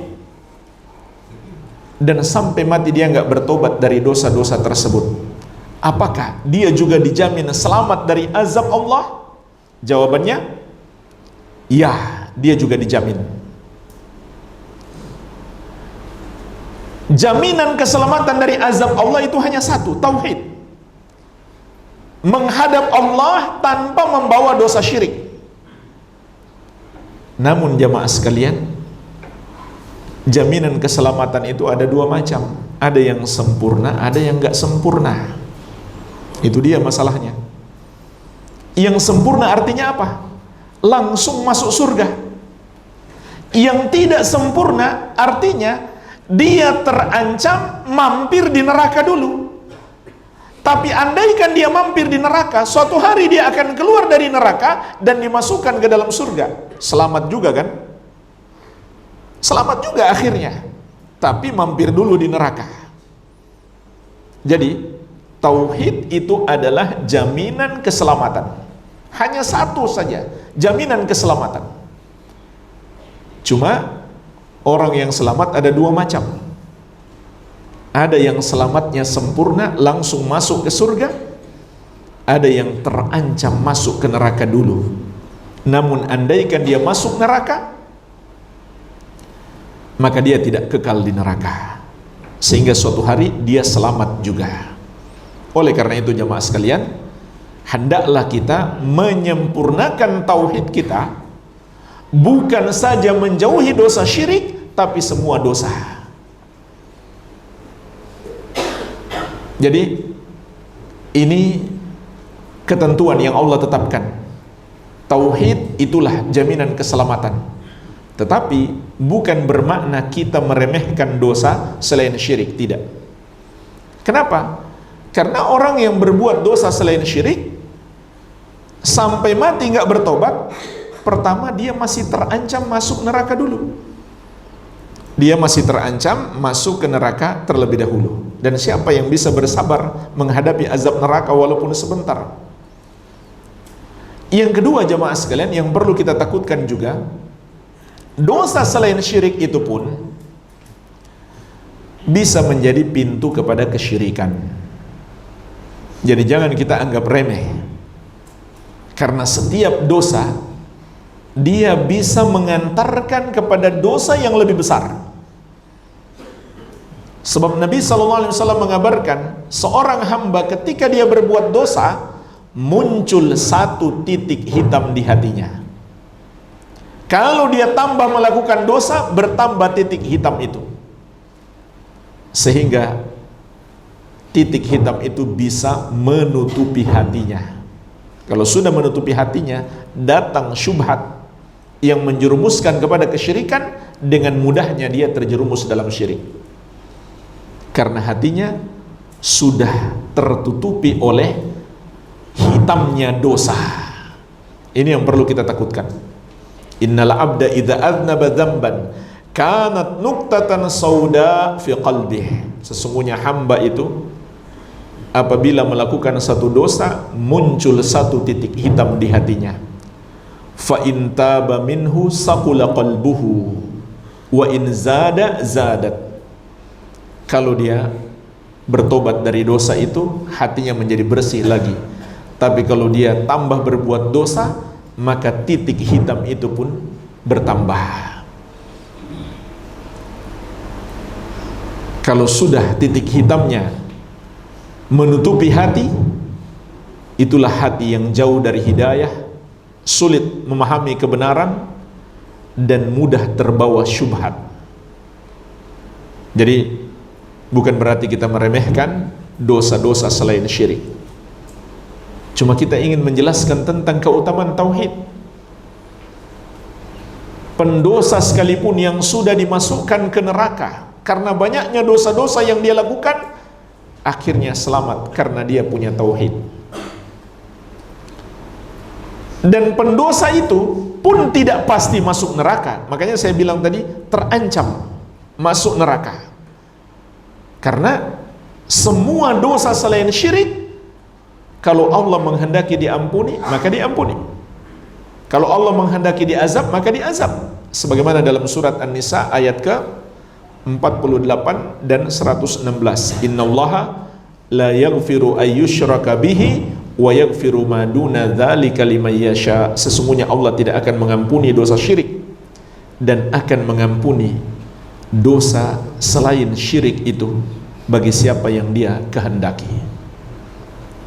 dan sampai mati dia nggak bertobat dari dosa-dosa tersebut. Apakah dia juga dijamin selamat dari azab Allah? Jawabannya, ya, dia juga dijamin. Jaminan keselamatan dari azab Allah itu hanya satu, tauhid. Menghadap Allah tanpa membawa dosa syirik. Namun jamaah sekalian, jaminan keselamatan itu ada dua macam. Ada yang sempurna, ada yang gak sempurna. Itu dia masalahnya. Yang sempurna artinya apa? Langsung masuk surga. Yang tidak sempurna artinya dia terancam mampir di neraka dulu. Tapi andaikan dia mampir di neraka, suatu hari dia akan keluar dari neraka dan dimasukkan ke dalam surga. Selamat juga kan? Selamat juga akhirnya. Tapi mampir dulu di neraka. Jadi tauhid itu adalah jaminan keselamatan. Hanya satu saja, jaminan keselamatan. Cuma orang yang selamat ada dua macam. Ada yang selamatnya sempurna langsung masuk ke surga, ada yang terancam masuk ke neraka dulu. Namun andaikan dia masuk neraka, maka dia tidak kekal di neraka, sehingga suatu hari dia selamat juga. Oleh karena itu jemaah sekalian, hendaklah kita menyempurnakan tauhid kita, bukan saja menjauhi dosa syirik, tapi semua dosa. Jadi ini ketentuan yang Allah tetapkan. Tauhid itulah jaminan keselamatan. Tetapi bukan bermakna kita meremehkan dosa selain syirik, tidak. Kenapa? Karena orang yang berbuat dosa selain syirik sampai mati nggak bertobat, pertama dia masih terancam masuk neraka dulu. Dia masih terancam masuk ke neraka terlebih dahulu. Dan siapa yang bisa bersabar menghadapi azab neraka walaupun sebentar? Yang kedua jemaah sekalian, yang perlu kita takutkan juga, dosa selain syirik itu pun bisa menjadi pintu kepada kesyirikan. Jadi jangan kita anggap remeh, karena setiap dosa dia bisa mengantarkan kepada dosa yang lebih besar. Sebab Nabi SAW mengabarkan, seorang hamba ketika dia berbuat dosa, muncul satu titik hitam di hatinya. Kalau dia tambah melakukan dosa, bertambah titik hitam itu, sehingga titik hitam itu bisa menutupi hatinya. Kalau sudah menutupi hatinya, datang syubhat yang menjerumuskan kepada kesyirikan, dengan mudahnya dia terjerumus dalam syirik, karena hatinya sudah tertutupi oleh hitamnya dosa. Ini yang perlu kita takutkan. Innal abda idza aznaba dzamban kanat nuqtatan sauda fi qalbih. Sesungguhnya hamba itu apabila melakukan satu dosa, muncul satu titik hitam di hatinya. Fa in taba minhu saqula qalbuhu wa in zada zadat. Kalau dia bertobat dari dosa itu, hatinya menjadi bersih lagi. Tapi kalau dia tambah berbuat dosa, maka titik hitam itu pun bertambah. Kalau sudah titik hitamnya menutupi hati, itulah hati yang jauh dari hidayah, sulit memahami kebenaran, dan mudah terbawa syubhat. Jadi bukan berarti kita meremehkan dosa-dosa selain syirik. Cuma kita ingin menjelaskan tentang keutamaan tauhid. Pendosa sekalipun yang sudah dimasukkan ke neraka karena banyaknya dosa-dosa yang dia lakukan, akhirnya selamat karena dia punya tauhid. Dan pendosa itu pun tidak pasti masuk neraka. Makanya saya bilang tadi, terancam masuk neraka. Karena semua dosa selain syirik, kalau Allah menghendaki diampuni, maka diampuni. Kalau Allah menghendaki diazab, maka diazab. Sebagaimana dalam surat An-Nisa ayat ke-48 dan 116. Innallaha la yaghfiru ayyushraka bihi wa yaghfiru ma duna dzalika liman yasha. Sesungguhnya Allah tidak akan mengampuni dosa syirik dan akan mengampuni dosa selain syirik itu bagi siapa yang Dia kehendaki.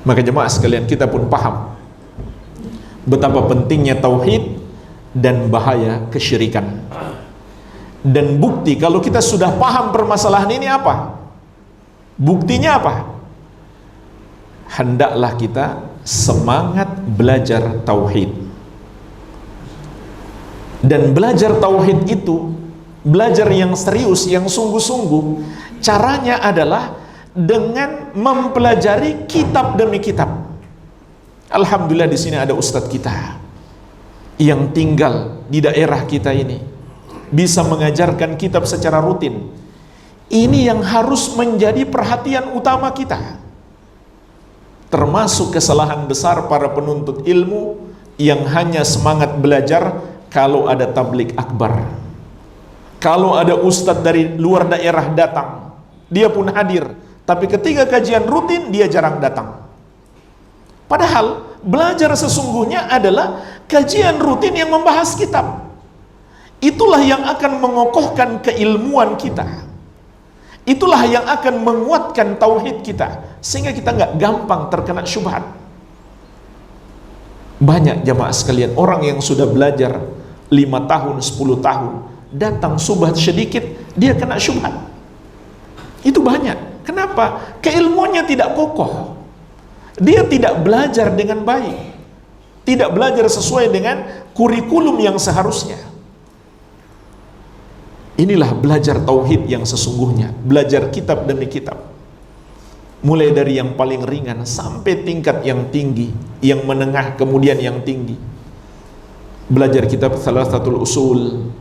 Maka jemaah sekalian, kita pun paham betapa pentingnya tauhid dan bahaya kesyirikan. Dan bukti kalau kita sudah paham permasalahan ini apa? Buktinya apa? Hendaklah kita semangat belajar tauhid. Dan belajar tauhid itu belajar yang serius, yang sungguh-sungguh. Caranya adalah dengan mempelajari kitab demi kitab. Alhamdulillah di sini ada ustadz kita yang tinggal di daerah kita ini, bisa mengajarkan kitab secara rutin. Ini yang harus menjadi perhatian utama kita. Termasuk kesalahan besar para penuntut ilmu yang hanya semangat belajar kalau ada tablik akbar, kalau ada ustadz dari luar daerah datang, dia pun hadir. Tapi ketika kajian rutin, dia jarang datang. Padahal belajar sesungguhnya adalah kajian rutin yang membahas kitab. Itulah yang akan mengokohkan keilmuan kita. Itulah yang akan menguatkan tauhid kita, sehingga kita nggak gampang terkena syubhat. Banyak jamaah sekalian, orang yang sudah belajar 5 tahun, 10 tahun, datang syubhat sedikit, dia kena syubhat. Itu banyak. Kenapa? Keilmuannya tidak kokoh. Dia tidak belajar dengan baik, tidak belajar sesuai dengan kurikulum yang seharusnya. Inilah belajar tauhid yang sesungguhnya, belajar kitab demi kitab. Mulai dari yang paling ringan sampai tingkat yang tinggi, yang menengah kemudian yang tinggi. Belajar kitab Thalathatul Usul,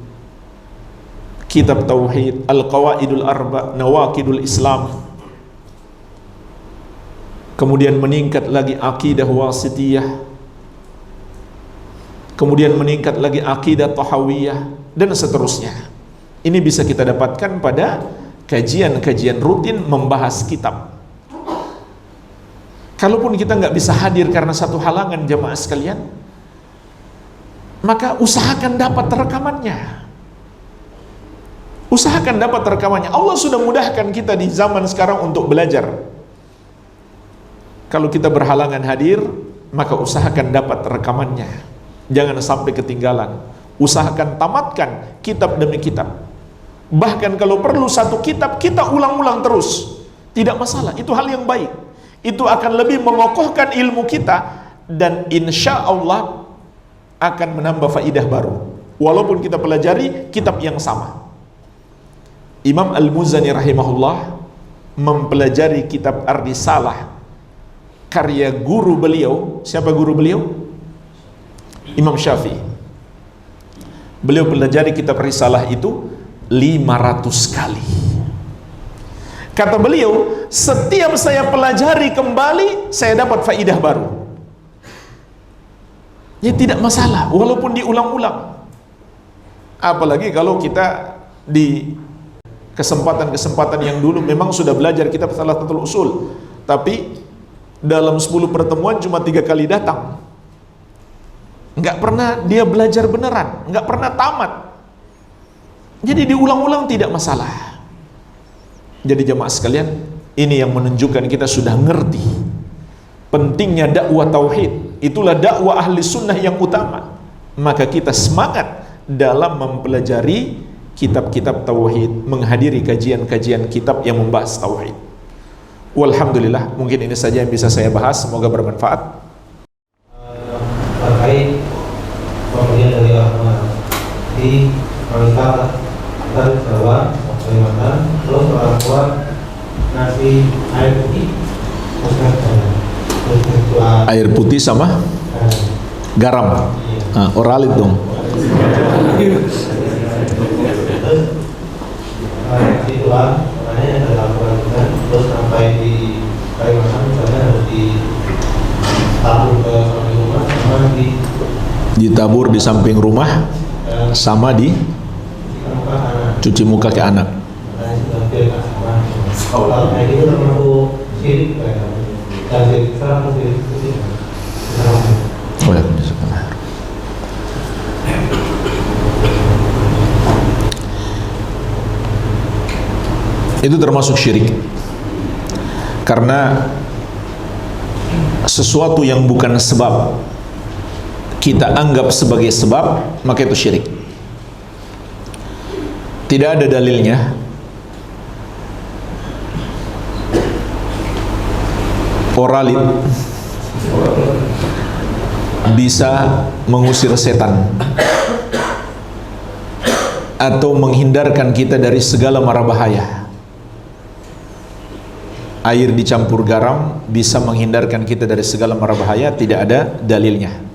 kitab tauhid, Al-Qawaidul Arba, Nawaqidul Islam. Kemudian meningkat lagi akidah wasitiyah, kemudian meningkat lagi akidah tahawiyah, dan seterusnya. Ini bisa kita dapatkan pada kajian-kajian rutin membahas kitab. Kalaupun kita nggak bisa hadir karena satu halangan jamaah sekalian, maka usahakan dapat rekamannya. Usahakan dapat rekamannya. Allah sudah mudahkan kita di zaman sekarang untuk belajar. Kalau kita berhalangan hadir, maka usahakan dapat rekamannya, jangan sampai ketinggalan. Usahakan tamatkan kitab demi kitab. Bahkan kalau perlu satu kitab kita ulang-ulang terus, tidak masalah, itu hal yang baik. Itu akan lebih mengokohkan ilmu kita, dan insya Allah akan menambah faidah baru walaupun kita pelajari kitab yang sama. Imam Al-Muzani rahimahullah mempelajari kitab Ar-Risalah karya guru beliau. Siapa guru beliau? Imam Syafi'i. Beliau pelajari kitab Risalah itu 500 kali. Kata beliau, setiap saya pelajari kembali, saya dapat faidah baru. Ya tidak masalah, walaupun diulang-ulang. Apalagi kalau kita di kesempatan-kesempatan yang dulu memang sudah belajar kitab Thalathatul Usul, tapi dalam 10 pertemuan cuma 3 kali datang. Nggak pernah dia belajar beneran, nggak pernah tamat. Jadi diulang-ulang tidak masalah. Jadi jemaah sekalian, ini yang menunjukkan kita sudah ngerti pentingnya dakwah tauhid. Itulah dakwah ahli sunnah yang utama. Maka kita semangat dalam mempelajari kitab-kitab tauhid, menghadiri kajian-kajian kitab yang membahas tauhid. Walhamdulillah, mungkin ini saja yang bisa saya bahas, semoga bermanfaat. Terkait pemberian dari agama di wanita dari Jawa, Kalimantan, terus orang tua nasi air putih, air putih sama garam, oralit dong. Itulah makanya yang dilakukan terus sampai di Kalimantan misalnya harus ditabur ke samping rumah sama ditabur di samping rumah sama di cuci muka ke anak. Kalau kayak gitu termasuk syirik dan syirik besar atau syirik kecil? Oh ya, itu termasuk syirik karena sesuatu yang bukan sebab kita anggap sebagai sebab, maka itu syirik. Tidak ada dalilnya oralit bisa mengusir setan atau menghindarkan kita dari segala mara bahaya. Air dicampur garam bisa menghindarkan kita dari segala mara bahaya, tidak ada dalilnya.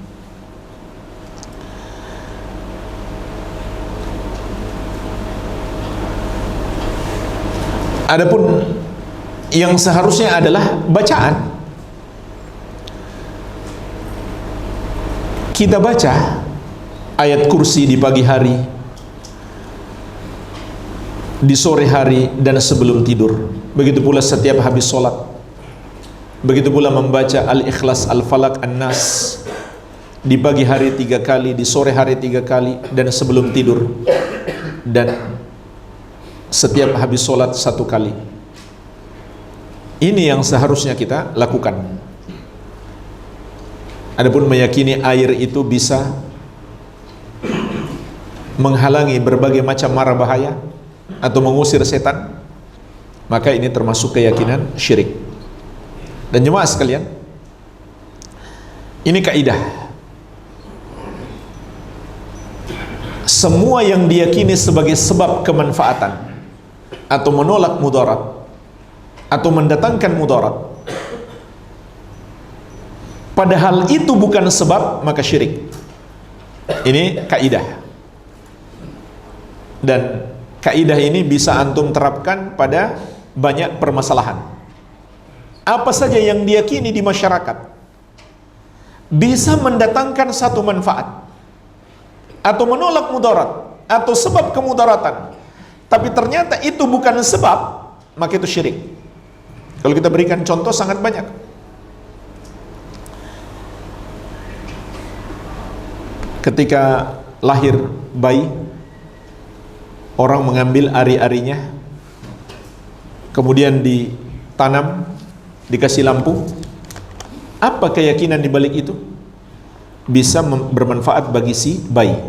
Adapun yang seharusnya adalah bacaan. Kita baca ayat kursi di pagi hari, di sore hari, dan sebelum tidur. Begitu pula setiap habis sholat. Begitu pula membaca Al-Ikhlas, Al-Falaq, An-Nas di pagi hari 3 kali, di sore hari 3 kali, dan sebelum tidur. Dan setiap habis sholat 1 kali. Ini yang seharusnya kita lakukan. Adapun meyakini air itu bisa menghalangi berbagai macam mara bahaya atau mengusir setan, maka ini termasuk keyakinan syirik. Dan jemaah sekalian, ini kaidah. Semua yang diyakini sebagai sebab kemanfaatan atau menolak mudarat atau mendatangkan mudarat, padahal itu bukan sebab, maka syirik. Ini kaidah. Dan kaidah ini bisa antum terapkan pada banyak permasalahan. Apa saja yang diyakini di masyarakat bisa mendatangkan satu manfaat atau menolak mudarat atau sebab kemudaratan, tapi ternyata itu bukan sebab, maka itu syirik. Kalau kita berikan contoh sangat banyak. Ketika lahir bayi, orang mengambil ari-arinya, kemudian ditanam, dikasih lampu, Apa keyakinan di balik itu? Bisa bermanfaat bagi si bayi.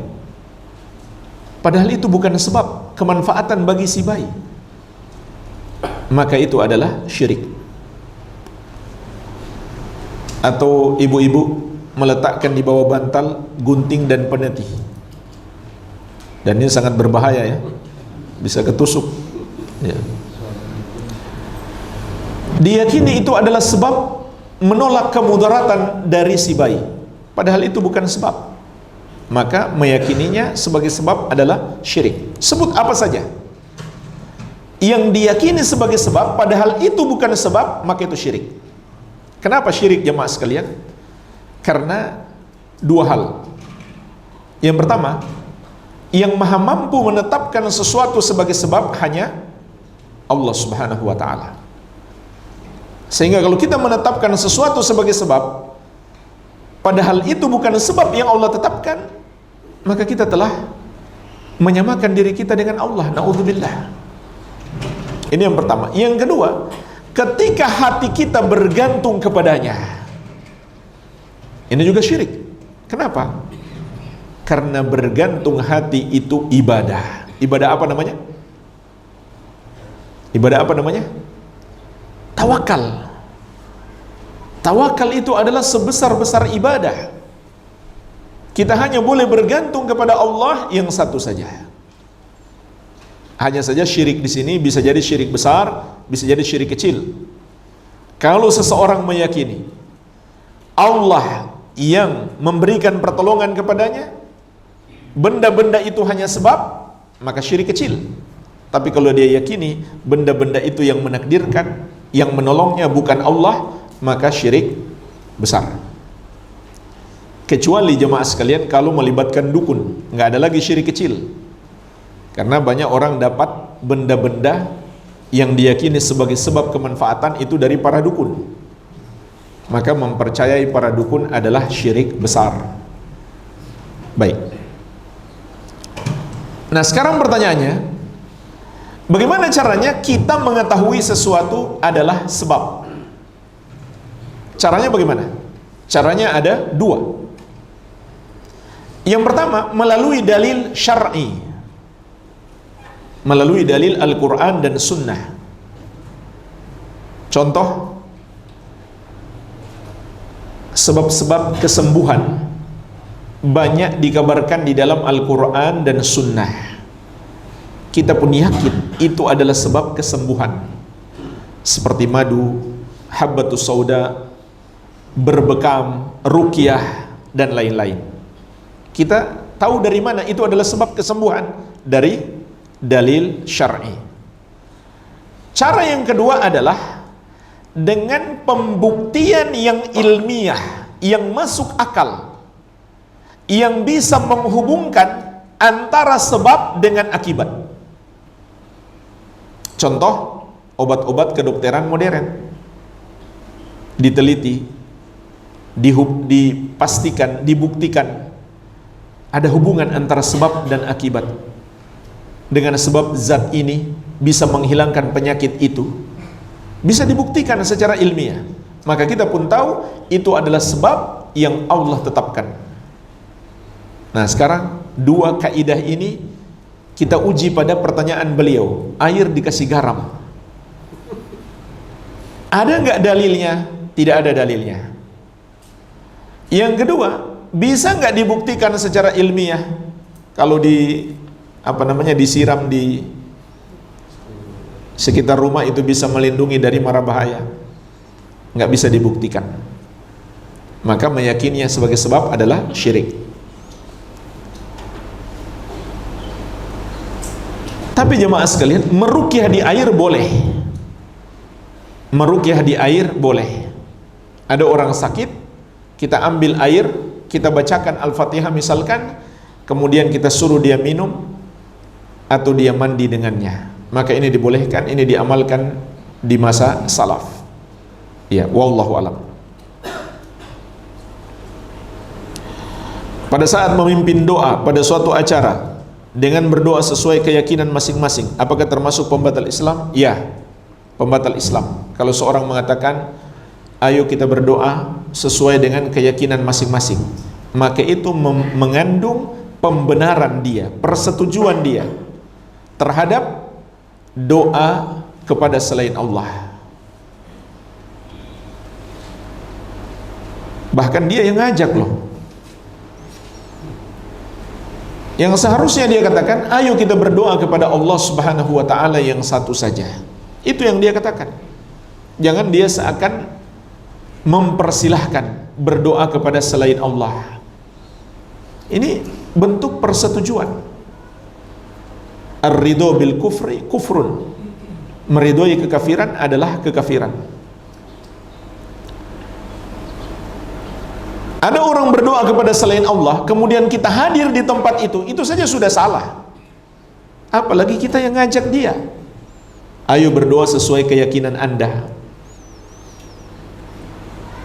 Padahal itu bukan sebab kemanfaatan bagi si bayi. Maka itu adalah syirik. Atau ibu-ibu meletakkan di bawah bantal gunting dan peniti. Dan ini sangat berbahaya ya. Bisa ketusuk. Ya. Diyakini itu adalah sebab menolak kemudaratan dari si bayi. Padahal itu bukan sebab. Maka meyakininya sebagai sebab adalah syirik. Sebut apa saja yang diyakini sebagai sebab, padahal itu bukan sebab, maka itu syirik. Kenapa syirik jemaah sekalian? Karena dua hal. Yang pertama, yang maha mampu menetapkan sesuatu sebagai sebab hanya Allah Subhanahu wa ta'ala. Sehingga kalau kita menetapkan sesuatu sebagai sebab, padahal itu bukan sebab yang Allah tetapkan, maka kita telah menyamakan diri kita dengan Allah. Na'udzubillah. Ini yang pertama. Yang kedua, ketika hati kita bergantung kepadanya, ini juga syirik. Kenapa? Karena bergantung hati itu ibadah. Ibadah apa namanya? Ibadah apa namanya? Tawakal. Tawakal itu adalah sebesar-besar ibadah. Kita hanya boleh bergantung kepada Allah yang satu saja. Hanya saja syirik di sini bisa jadi syirik besar, bisa jadi syirik kecil. Kalau seseorang meyakini Allah yang memberikan pertolongan kepadanya, benda-benda itu hanya sebab, maka syirik kecil. Tapi kalau dia yakini benda-benda itu yang menakdirkan, yang menolongnya bukan Allah, maka syirik besar. Kecuali jemaah sekalian kalau melibatkan dukun, nggak ada lagi syirik kecil. Karena banyak orang dapat benda-benda yang diyakini sebagai sebab kemanfaatan itu dari para dukun. Maka mempercayai para dukun adalah syirik besar. Baik. Nah, sekarang pertanyaannya, bagaimana caranya kita mengetahui sesuatu adalah sebab? Caranya bagaimana? Caranya ada dua. Yang pertama, melalui dalil syar'i. Melalui dalil Al-Quran dan Sunnah. Contoh, sebab-sebab kesembuhan banyak dikabarkan di dalam Al-Quran dan Sunnah. Kita pun yakin itu adalah sebab kesembuhan. Seperti madu, habbatus sauda, berbekam, ruqyah, dan lain-lain. Kita tahu dari mana itu adalah sebab kesembuhan? Dari dalil syar'i. Cara yang kedua adalah dengan pembuktian yang ilmiah, yang masuk akal, yang bisa menghubungkan antara sebab dengan akibat. Contoh, obat-obat kedokteran modern diteliti, dipastikan, dibuktikan ada hubungan antara sebab dan akibat. Dengan sebab zat ini bisa menghilangkan penyakit itu, bisa dibuktikan secara ilmiah. Maka kita pun tahu itu adalah sebab yang Allah tetapkan. Nah, sekarang dua kaidah ini kita uji pada pertanyaan beliau. Air dikasih garam, ada nggak dalilnya? Tidak ada dalilnya. Yang kedua, bisa nggak dibuktikan secara ilmiah? Kalau disiram di sekitar rumah itu bisa melindungi dari mara bahaya? Nggak bisa dibuktikan. Maka meyakininya sebagai sebab adalah syirik. Tapi jemaah sekalian, meruqyah di air boleh. Meruqyah di air boleh. Ada orang sakit, kita ambil air, kita bacakan Al-Fatihah misalkan, kemudian kita suruh dia minum atau dia mandi dengannya, maka ini dibolehkan, ini diamalkan di masa salaf. Ya, wallahu alam. Pada saat memimpin doa pada suatu acara dengan berdoa sesuai keyakinan masing-masing, apakah termasuk pembatal Islam? Ya, pembatal Islam. Kalau seorang mengatakan, ayo kita berdoa sesuai dengan keyakinan masing-masing, maka itu mengandung pembenaran dia, persetujuan dia terhadap doa kepada selain Allah. Bahkan dia yang ngajak loh. Yang seharusnya dia katakan, ayo kita berdoa kepada Allah Subhanahu wa ta'ala yang satu saja. Itu yang dia katakan. Jangan dia seakan mempersilahkan berdoa kepada selain Allah. Ini bentuk persetujuan. Ar-ridho bil kufri kufrun. Meridhoi kekafiran adalah kekafiran. Ada orang berdoa kepada selain Allah, kemudian kita hadir di tempat itu saja sudah salah. Apalagi kita yang ngajak dia. Ayo berdoa sesuai keyakinan Anda.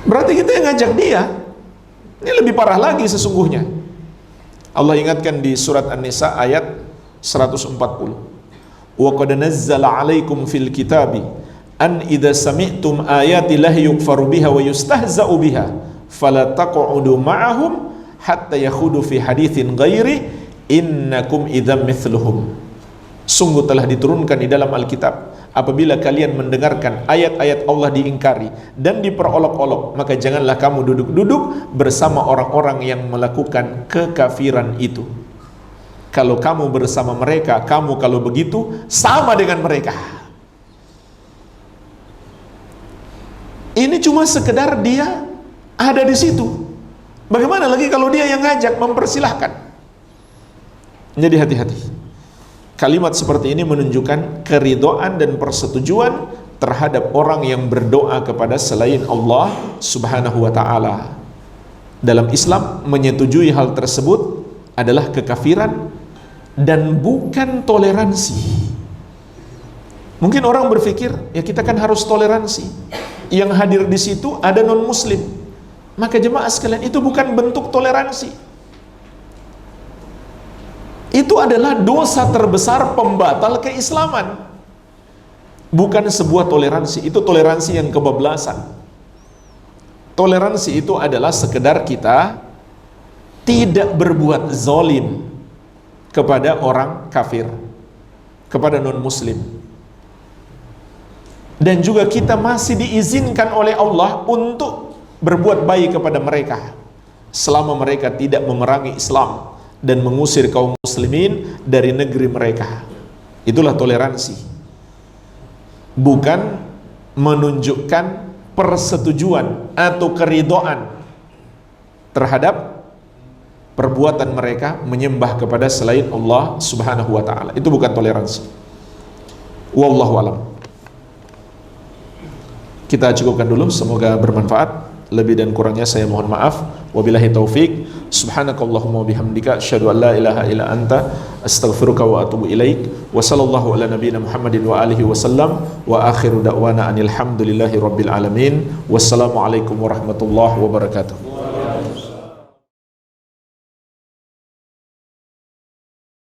Berarti kita yang ngajak dia. Ini lebih parah lagi sesungguhnya. Allah ingatkan di surat An-Nisa ayat 140. Wa qad nazzala 'alaikum fil kitabi an idza sami'tum ayati llahi yukfaru biha wa yustahza'u biha fala taq'udu ma'ahum hatta yakhudu fi haditsin ghairi innakum idzam mithluhum. Sungguh telah diturunkan di dalam Alkitab, apabila kalian mendengarkan ayat-ayat Allah diingkari dan diperolok-olok, maka janganlah kamu duduk-duduk bersama orang-orang yang melakukan kekafiran itu. Kalau kamu bersama mereka, kamu kalau begitu sama dengan mereka. Ini cuma sekedar dia ada di situ. Bagaimana lagi kalau dia yang ngajak, mempersilahkan? Jadi hati-hati. Kalimat seperti ini menunjukkan keridhaan dan persetujuan terhadap orang yang berdoa kepada selain Allah Subhanahu wa ta'ala. Dalam Islam, menyetujui hal tersebut adalah kekafiran dan bukan toleransi. Mungkin orang berpikir, ya kita kan harus toleransi. Yang hadir di situ ada non-muslim. Maka jemaah sekalian, itu bukan bentuk toleransi. Itu adalah dosa terbesar pembatal keislaman. Bukan sebuah toleransi, itu toleransi yang kebablasan. Toleransi itu adalah sekedar kita tidak berbuat zalim kepada orang kafir, kepada non-muslim. Dan juga kita masih diizinkan oleh Allah untuk berbuat baik kepada mereka selama mereka tidak memerangi Islam dan mengusir kaum muslimin dari negeri mereka. Itulah toleransi. Bukan menunjukkan persetujuan atau keridhaan terhadap perbuatan mereka menyembah kepada selain Allah Subhanahu wa ta'ala. Itu bukan toleransi. Wallahu alam. Kita cukupkan dulu, semoga bermanfaat. Lebih dan kurangnya saya mohon maaf. Wabillahi taufik. Subhanakallahumma bihamdika asyhadu an la ilaha illa anta astaghfiruka wa atubu ilaik. Wa sallallahu ala nabiyyina Muhammadin wa alihi wasallam. Wa akhiru da'wana anil hamdulillahi rabbil alamin. Wassalamualaikum warahmatullahi wabarakatuh.